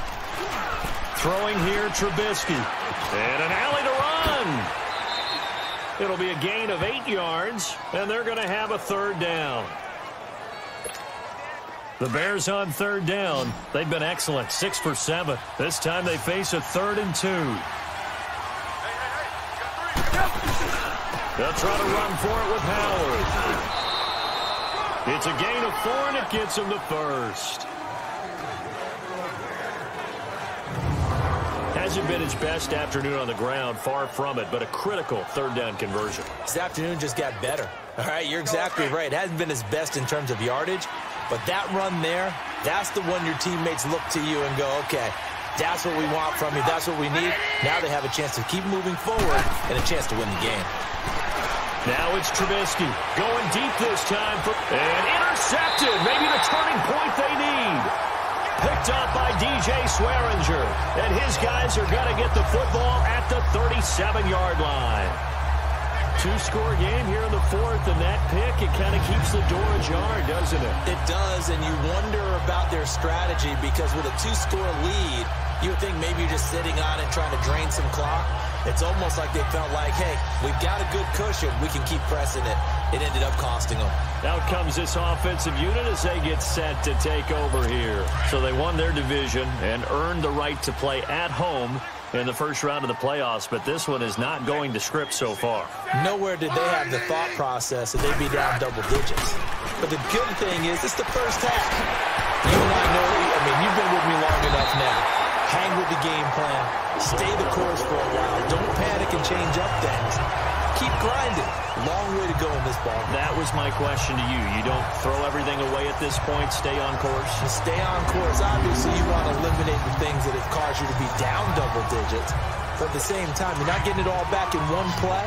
Throwing here, Trubisky. And an alley to run. It'll be a gain of 8 yards, and they're going to have a third down. The Bears on third down. They've been excellent, 6 for 7. This time they face a 3rd and 2. They'll try to run for it with Howard. It's a gain of 4, and it gets him the first. Hasn't been his best afternoon on the ground, far from it, but a critical third down conversion. This afternoon just got better. All right, you're exactly right. It hasn't been his best in terms of yardage, but that run there, that's the one your teammates look to you and go, okay, that's what we want from you. That's what we need. Now they have a chance to keep moving forward and a chance to win the game. Now it's Trubisky going deep this time. And intercepted. Maybe the turning point they need. Picked up by DJ Swearinger. And his guys are going to get the football at the 37-yard line. 2-score game here in the 4th, and that pick, it kind of keeps the door ajar, doesn't it? It does, and you wonder about their strategy because with a 2-score lead, you would think maybe you're just sitting on it trying to drain some clock. It's almost like they felt like, hey, we've got a good cushion. We can keep pressing it. It ended up costing them. Out comes this offensive unit as they get set to take over here. So they won their division and earned the right to play at home in the first round of the playoffs, but this one is not going to script so far. Nowhere did they have the thought process that they'd be down double digits. But the good thing is it's the first half. You and I know, you've been with me long enough now. Hang with the game plan. Stay the course for a while. Don't panic and change up things. Keep grinding. Long way to go in this ball. That was my question to you. You don't throw everything away at this point. Stay on course. Stay on course. Obviously, you want to eliminate the things that have caused you to be down double digits. But at the same time, you're not getting it all back in one play.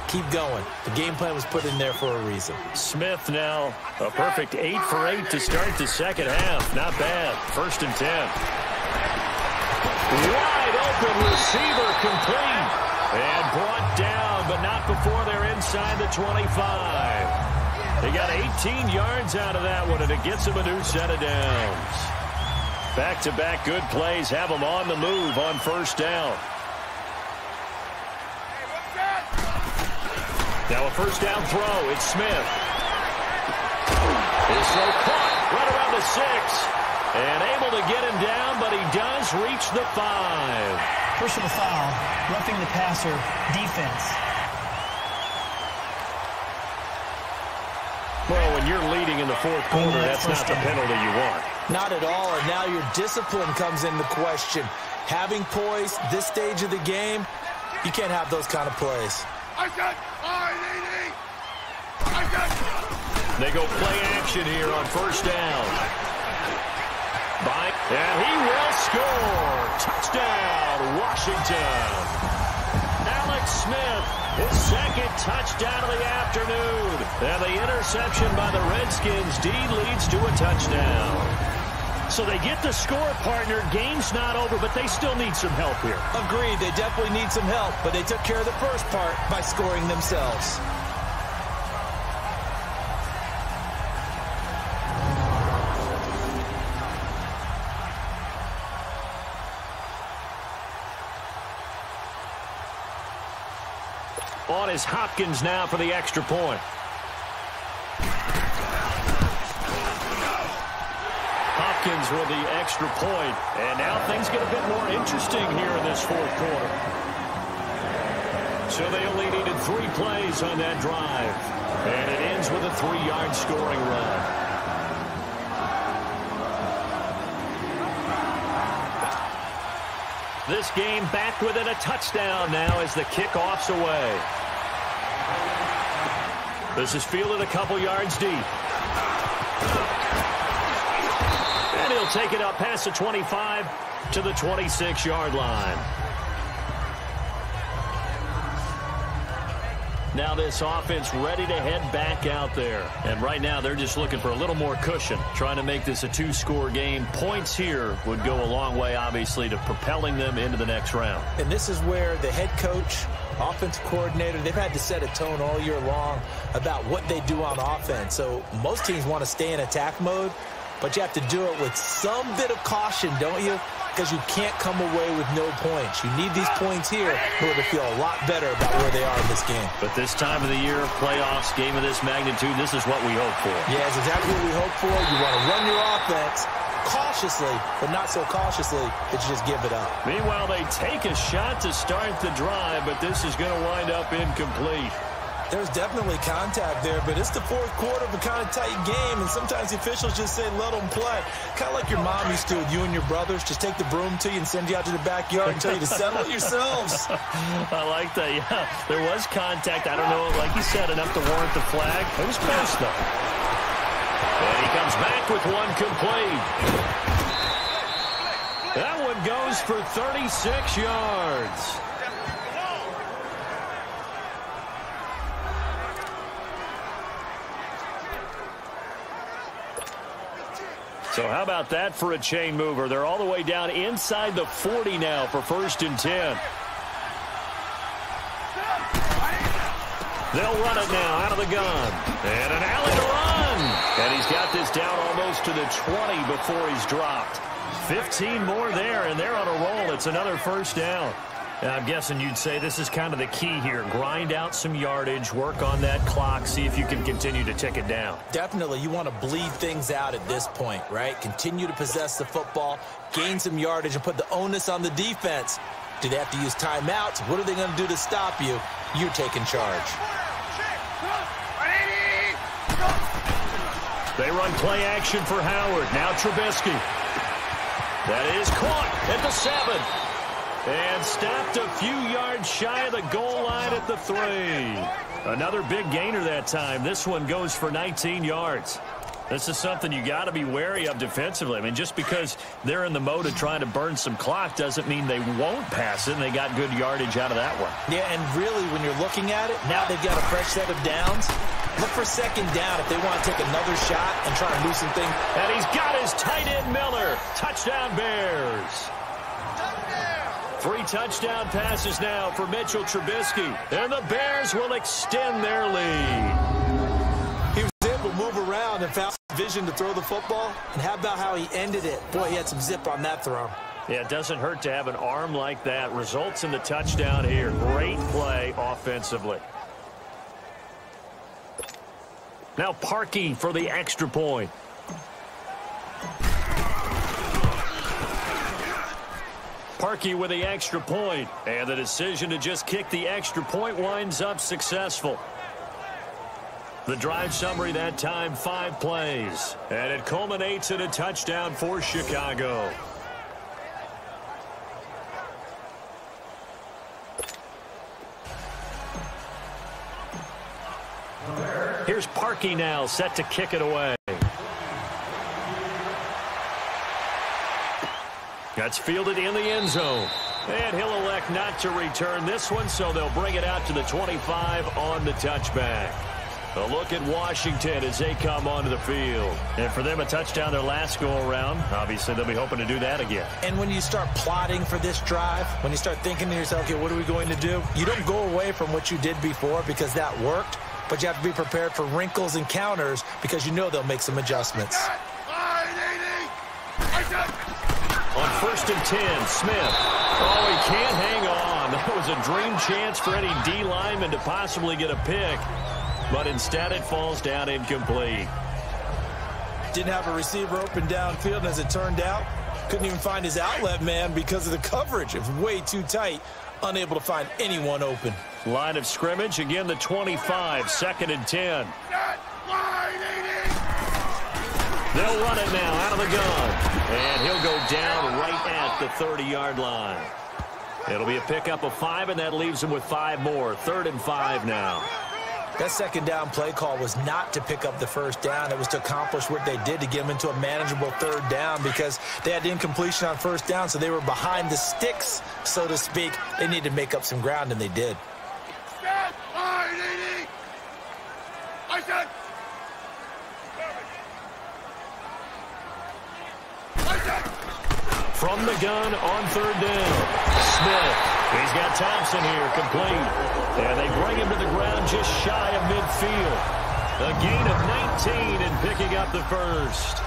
Keep going. The game plan was put in there for a reason. Smith now a perfect 8 for 8 to start the second half. Not bad. 1st and 10. Wide open receiver complete. And brought down, but not before they're inside the 25. They got 18 yards out of that one, and it gets them a new set of downs. Back-to-back good plays have them on the move on first down. Now a first down throw. It's Smith. His throw caught right around the 6. And able to get him down, but he does reach the 5. Personal foul, roughing the passer, defense. Well, when you're leading in the 4th quarter, that's not the penalty you want. Not at all, and now your discipline comes into question. Having poise this stage of the game, you can't have those kind of plays. They go play action here on first down. And he will score. Touchdown, Washington. Alex Smith, his 2nd touchdown of the afternoon. And the interception by the Redskins. D leads to a touchdown. So they get the score, partner. Game's not over, but they still need some help here. Agreed, they definitely need some help, but they took care of the first part by scoring themselves. On is Hopkins now for the extra point. Hopkins with the extra point. And now things get a bit more interesting here in this 4th quarter. So they only needed 3 plays on that drive. And it ends with a 3-yard scoring run. This game back within a touchdown now as the kickoff's away. This is fielded a couple yards deep. And he'll take it up past the 25 to the 26-yard line. Now this offense ready to head back out there. And right now they're just looking for a little more cushion, trying to make this a two-score game. Points here would go a long way, obviously, to propelling them into the next round. And this is where the head coach, offensive coordinator, they've had to set a tone all year long about what they do on offense. So most teams want to stay in attack mode, but you have to do it with some bit of caution, don't you? Because you can't come away with no points. You need these points here in order to feel a lot better about where they are in this game. But this time of the year, playoffs, game of this magnitude, this is what we hope for. Yeah, it's exactly what we hope for. You want to run your offense cautiously, but not so cautiously that you just give it up. Meanwhile, they take a shot to start the drive, but this is going to wind up incomplete. There's definitely contact there, but it's the fourth quarter of a kind of tight game, and sometimes the officials just say, let them play. Kind of like your mom used to with you and your brothers. Just take the broom to you and send you out to the backyard and tell you to settle it yourselves. I like that, yeah. There was contact. I don't know, like you said, enough to warrant the flag. It was close, though. And he comes back with one complete. That one goes for 36 yards. So how about that for a chain mover? They're all the way down inside the 40 now for 1st and 10. They'll run it now out of the gun. And an alley to run. And he's got this down almost to the 20 before he's dropped. 15 more there, and they're on a roll. It's another 1st down. And I'm guessing you'd say this is kind of the key here. Grind out some yardage, work on that clock, see if you can continue to tick it down. Definitely. You want to bleed things out at this point, right? Continue to possess the football, gain some yardage, and put the onus on the defense. Do they have to use timeouts? What are they going to do to stop you? You're taking charge. They run play action for Howard. Now Trubisky. That is caught at the 7. And stopped a few yards shy of the goal line at the 3. Another big gainer that time. This one goes for 19 yards. This is something you got to be wary of defensively. I mean, just because they're in the mode of trying to burn some clock doesn't mean they won't pass it, and they got good yardage out of that one. Yeah, and really, when you're looking at it, now they've got a fresh set of downs. Look for 2nd down if they want to take another shot and try and loosen things. And he's got his tight end, Miller. Touchdown, Bears. 3 touchdown passes now for Mitchell Trubisky. And the Bears will extend their lead. He was able to move around and found vision to throw the football. And how about how he ended it? Boy, he had some zip on that throw. Yeah, it doesn't hurt to have an arm like that. Results in the touchdown here. Great play offensively. Now Parkey for the extra point. Parkey with the extra point, and the decision to just kick the extra point winds up successful. The drive summary that time, 5 plays, and it culminates in a touchdown for Chicago. Here's Parkey now, set to kick it away. That's fielded in the end zone. And he'll elect not to return this one, so they'll bring it out to the 25 on the touchback. A look at Washington as they come onto the field. And for them, a touchdown their last go-around. Obviously, they'll be hoping to do that again. And when you start plotting for this drive, when you start thinking to yourself, okay, what are we going to do? You don't go away from what you did before because that worked, but you have to be prepared for wrinkles and counters because you know they'll make some adjustments. On 1st and 10, Smith. Oh, he can't hang on. That was a dream chance for any D lineman to possibly get a pick, but instead it falls down incomplete. Didn't have a receiver open downfield, and as it turned out, couldn't even find his outlet man because of the coverage. It was way too tight, unable to find anyone open. Line of scrimmage, again the 25, 2nd and 10. They'll run it now out of the gun. And he'll go down right at the 30-yard line. It'll be a pickup of 5, and that leaves him with 5 more. 3rd and 5 now. That second down play call was not to pick up the first down. It was to accomplish what they did to get them into a manageable third down because they had incompletion on first down, so they were behind the sticks, so to speak. They needed to make up some ground, and they did. From the gun on third down, Smith. He's got Thompson here, complete. And they bring him to the ground just shy of midfield. A gain of 19 and picking up the first.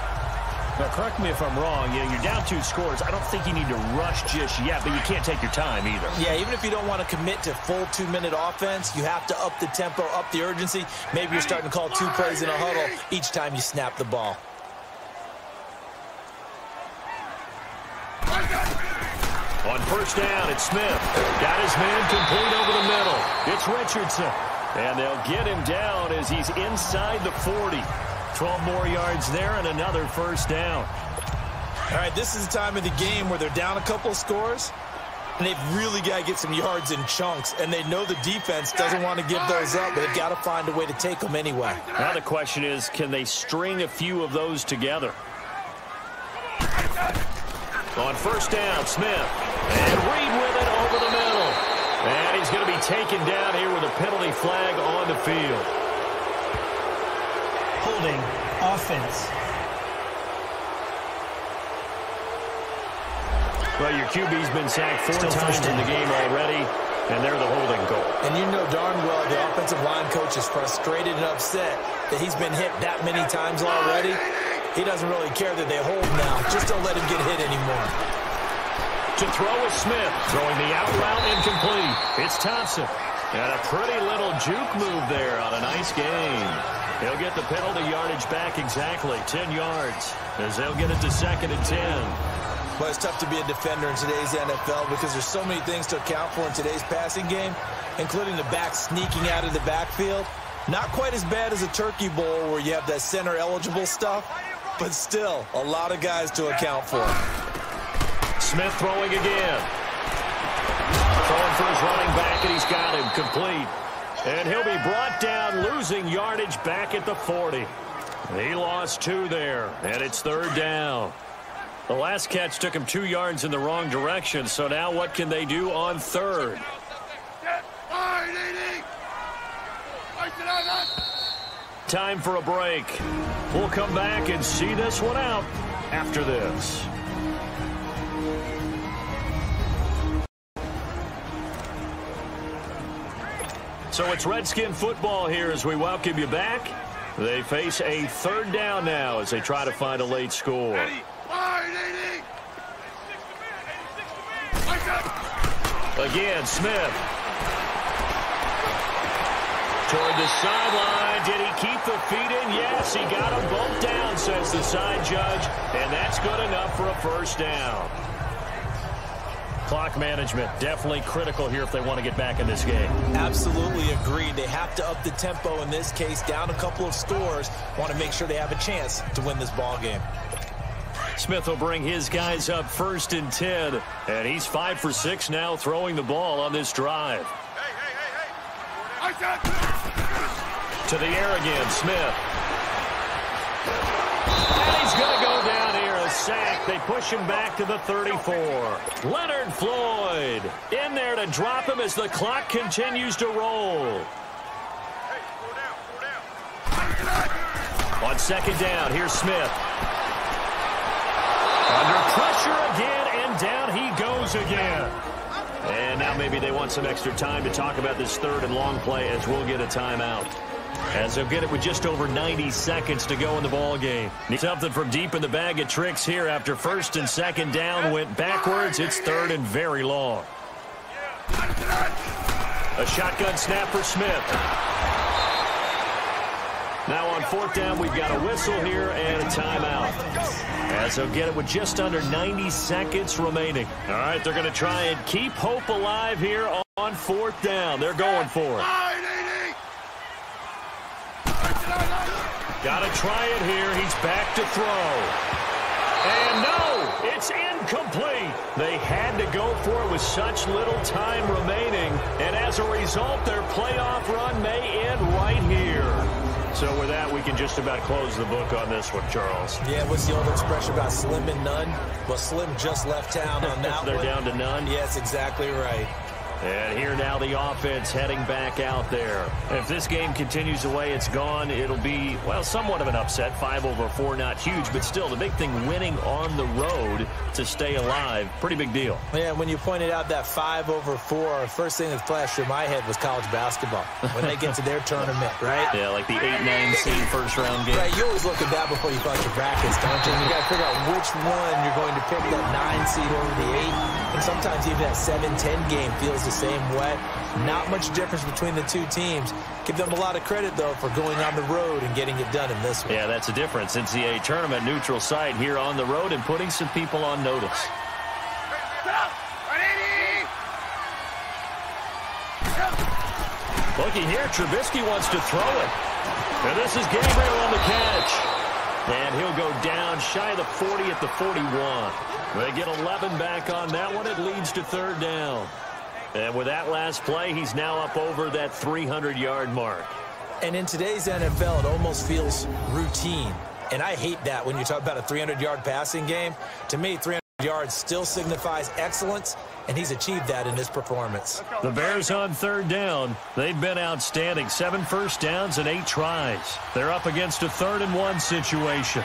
Now, correct me if I'm wrong. Yeah, you're down 2 scores. I don't think you need to rush just yet, but you can't take your time either. Yeah, even if you don't want to commit to full 2-minute offense, you have to up the tempo, up the urgency. Maybe you're starting to call 2 plays in a huddle each time you snap the ball. On first down, it's Smith. Got his man complete over the middle. It's Richardson. And they'll get him down as he's inside the 40. 12 more yards there and another first down. All right, this is the time of the game where they're down a couple of scores, and they've really got to get some yards in chunks, and they know the defense doesn't want to give those up, but they've got to find a way to take them anyway. Now the question is, can they string a few of those together? On first down, Smith. And Reed with it over the middle. And he's going to be taken down here with a penalty flag on the field. Holding offense. Well, your QB's been sacked 4 times in the game already, and they're the holding goal. And you know darn well the offensive line coach is frustrated and upset that he's been hit that many times already. He doesn't really care that they hold now. Just don't let him get hit anymore. To throw is Smith. Throwing the out route incomplete. It's Thompson. And a pretty little juke move there on a nice game. He'll get the penalty yardage back exactly 10 yards as they'll get it to 2nd and 10. Well, it's tough to be a defender in today's NFL because there's so many things to account for in today's passing game, including the back sneaking out of the backfield. Not quite as bad as a turkey bowl where you have that center-eligible stuff, but still a lot of guys to account for. Smith throwing again. Throwing for his running back, and he's got him complete. And he'll be brought down, losing yardage back at the 40. He lost 2 there, and it's 3rd down. The last catch took him 2 yards in the wrong direction, so now what can they do on 3rd? Time for a break. We'll come back and see this one out after this. So it's Redskin football here as we welcome you back. They face a 3rd down now as they try to find a late score. Again, Smith. Toward the sideline. Did he keep the feet in? Yes, he got them both down, says the side judge. And that's good enough for a first down. Clock management, definitely critical here if they want to get back in this game. Absolutely agreed. They have to up the tempo in this case, down a couple of scores. Want to make sure they have a chance to win this ball game. Smith will bring his guys up 1st and 10. And he's 5 for 6 now throwing the ball on this drive. To the air again, Smith. And he's going to go down here, a sack. They push him back to the 34. Leonard Floyd in there to drop him as the clock continues to roll. On 2nd down, here's Smith. Under pressure again, and down he goes again. And now maybe they want some extra time to talk about this 3rd and long play as we'll get a timeout. As they'll get it with just over 90 seconds to go in the ball game. Need something from deep in the bag of tricks here after 1st and 2nd down went backwards. It's 3rd and very long. A shotgun snap for Smith. Now on 4th down, we've got a whistle here and a timeout. As they'll get it with just under 90 seconds remaining. All right, they're going to try and keep hope alive here on 4th down. They're going for it. Got to try it here. He's back to throw. And no, it's incomplete. They had to go before with such little time remaining. And as a result, their playoff run may end right here. So with that, we can just about close the book on this one, Charles. Yeah, what's the old expression about slim and none? Well, Slim just left town on that They're one. down to none? Yes, exactly right. And here now the offense heading back out there. If this game continues the way it's gone, it'll be, well, somewhat of an upset. 5-4, not huge, but still the big thing, winning on the road to stay alive. Pretty big deal. Yeah, when you pointed out that 5-4, first thing that flashed through my head was college basketball. When they get to their tournament, right? Yeah, like the 8-9 seed first-round game. Right, you always look at that before you punch your brackets, don't you? And you got to figure out which one you're going to pick, that 9 seed over the 8. And sometimes even that 7-10 game feels the same way. Not much difference between the two teams. Give them a lot of credit, though, for going on the road and getting it done in this one. Yeah, that's a difference. NCAA tournament neutral site here on the road and putting some people on notice. Looking here, Trubisky wants to throw it. And this is Gabriel on the catch. And he'll go down shy of the 40 at the 41. They get 11 back on that one. It leads to third down. And with that last play, he's now up over that 300-yard mark. And in today's NFL, it almost feels routine. And I hate that when you talk about a 300-yard passing game. To me, 300 yards still signifies excellence, and he's achieved that in this performance. The Bears on third down. They've been outstanding. 7 first downs and 8 tries. They're up against a 3rd-and-1 situation.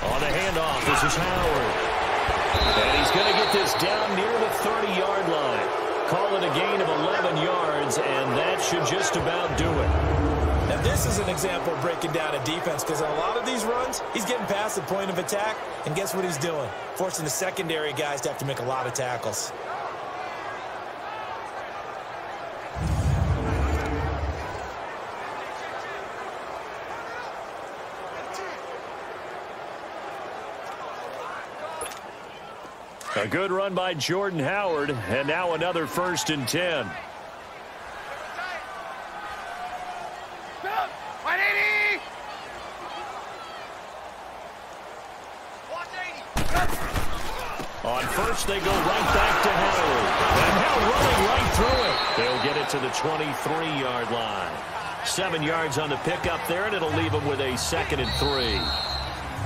On the handoff, this is Howard. And he's going to get this down near the 30-yard line. Call it a gain of 11 yards, and that should just about do it. Now, this is an example of breaking down a defense, because on a lot of these runs, he's getting past the point of attack, and guess what he's doing? Forcing the secondary guys to have to make a lot of tackles. A good run by Jordan Howard, and now another 1st and 10. On first, they go right back to Howard. And now running right through it. They'll get it to the 23-yard line. 7 yards on the pickup there, and it'll leave them with a 2nd and 3.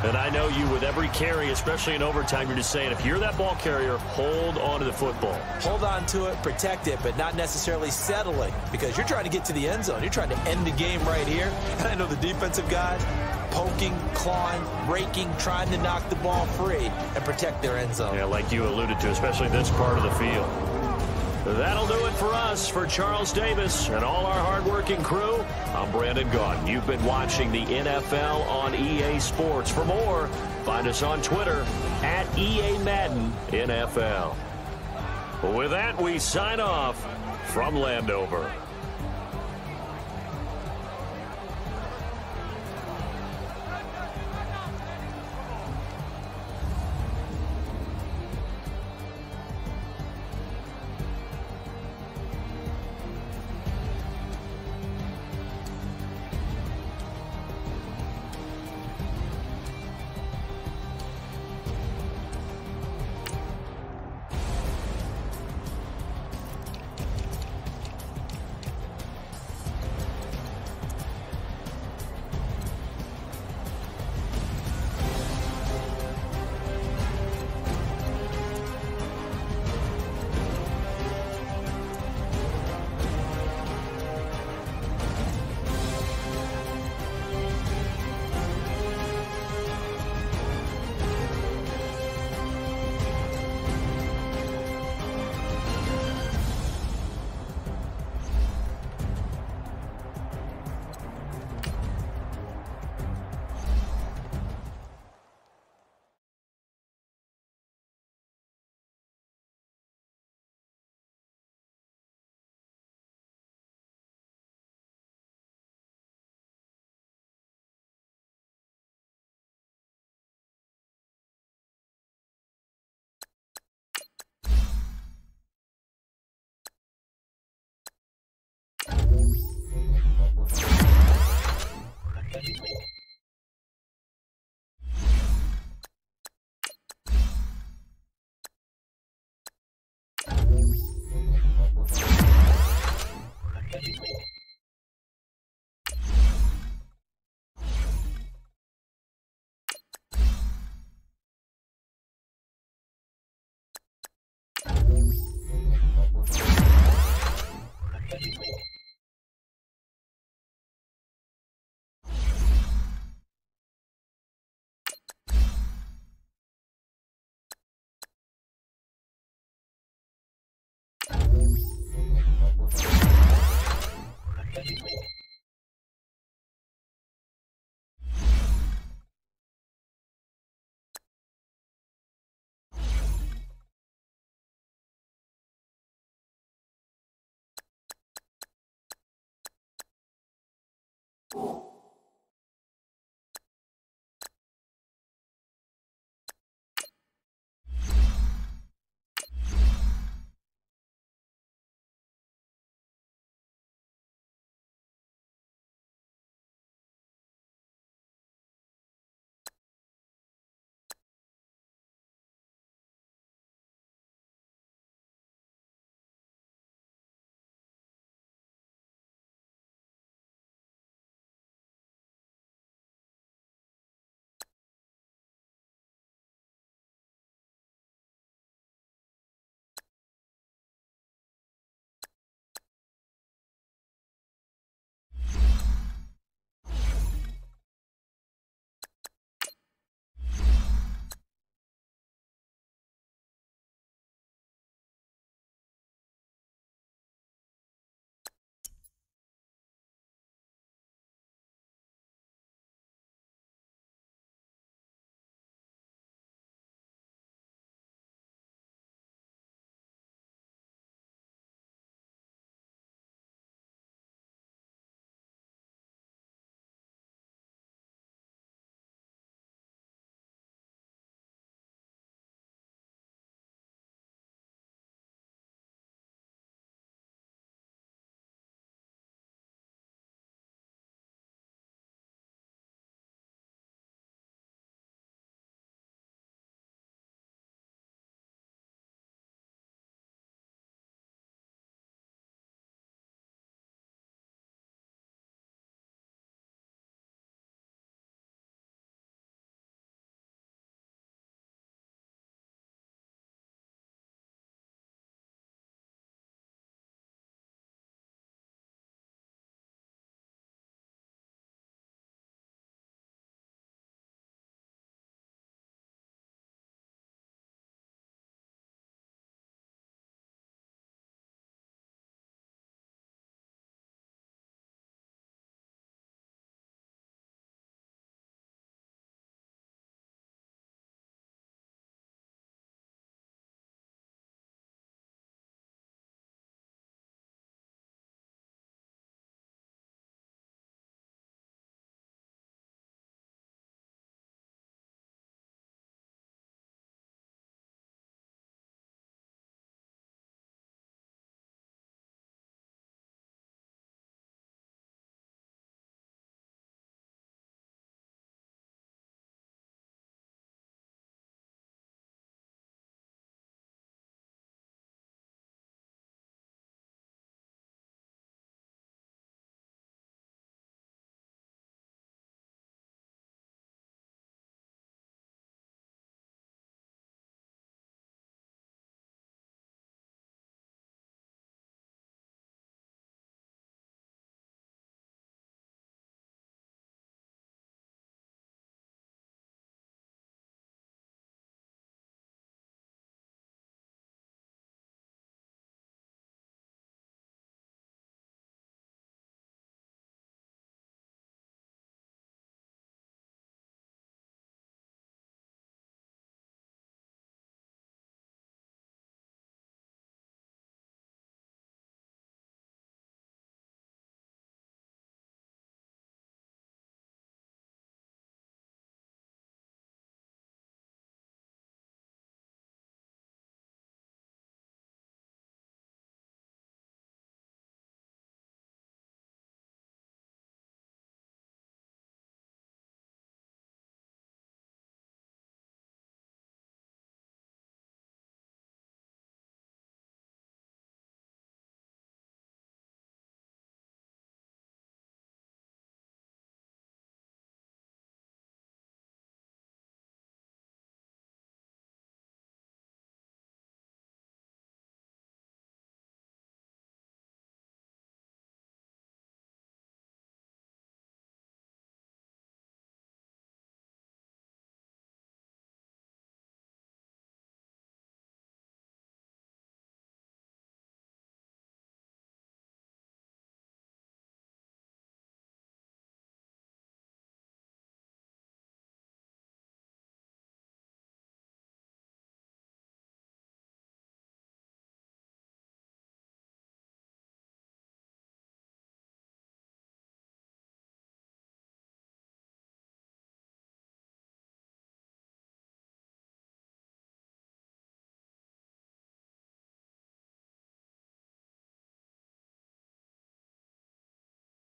And I know you, with every carry, especially in overtime, you're just saying, if you're that ball carrier, hold on to the football. Hold on to it, protect it, but not necessarily settling, because you're trying to get to the end zone. You're trying to end the game right here. And I know the defensive guys poking, clawing, raking, trying to knock the ball free and protect their end zone. Yeah, like you alluded to, especially this part of the field. That'll do it for us. For Charles Davis and all our hardworking crew, I'm Brandon Gaudin. You've been watching the NFL on EA Sports. For more, find us on Twitter at EA Madden NFL. With that, we sign off from Landover.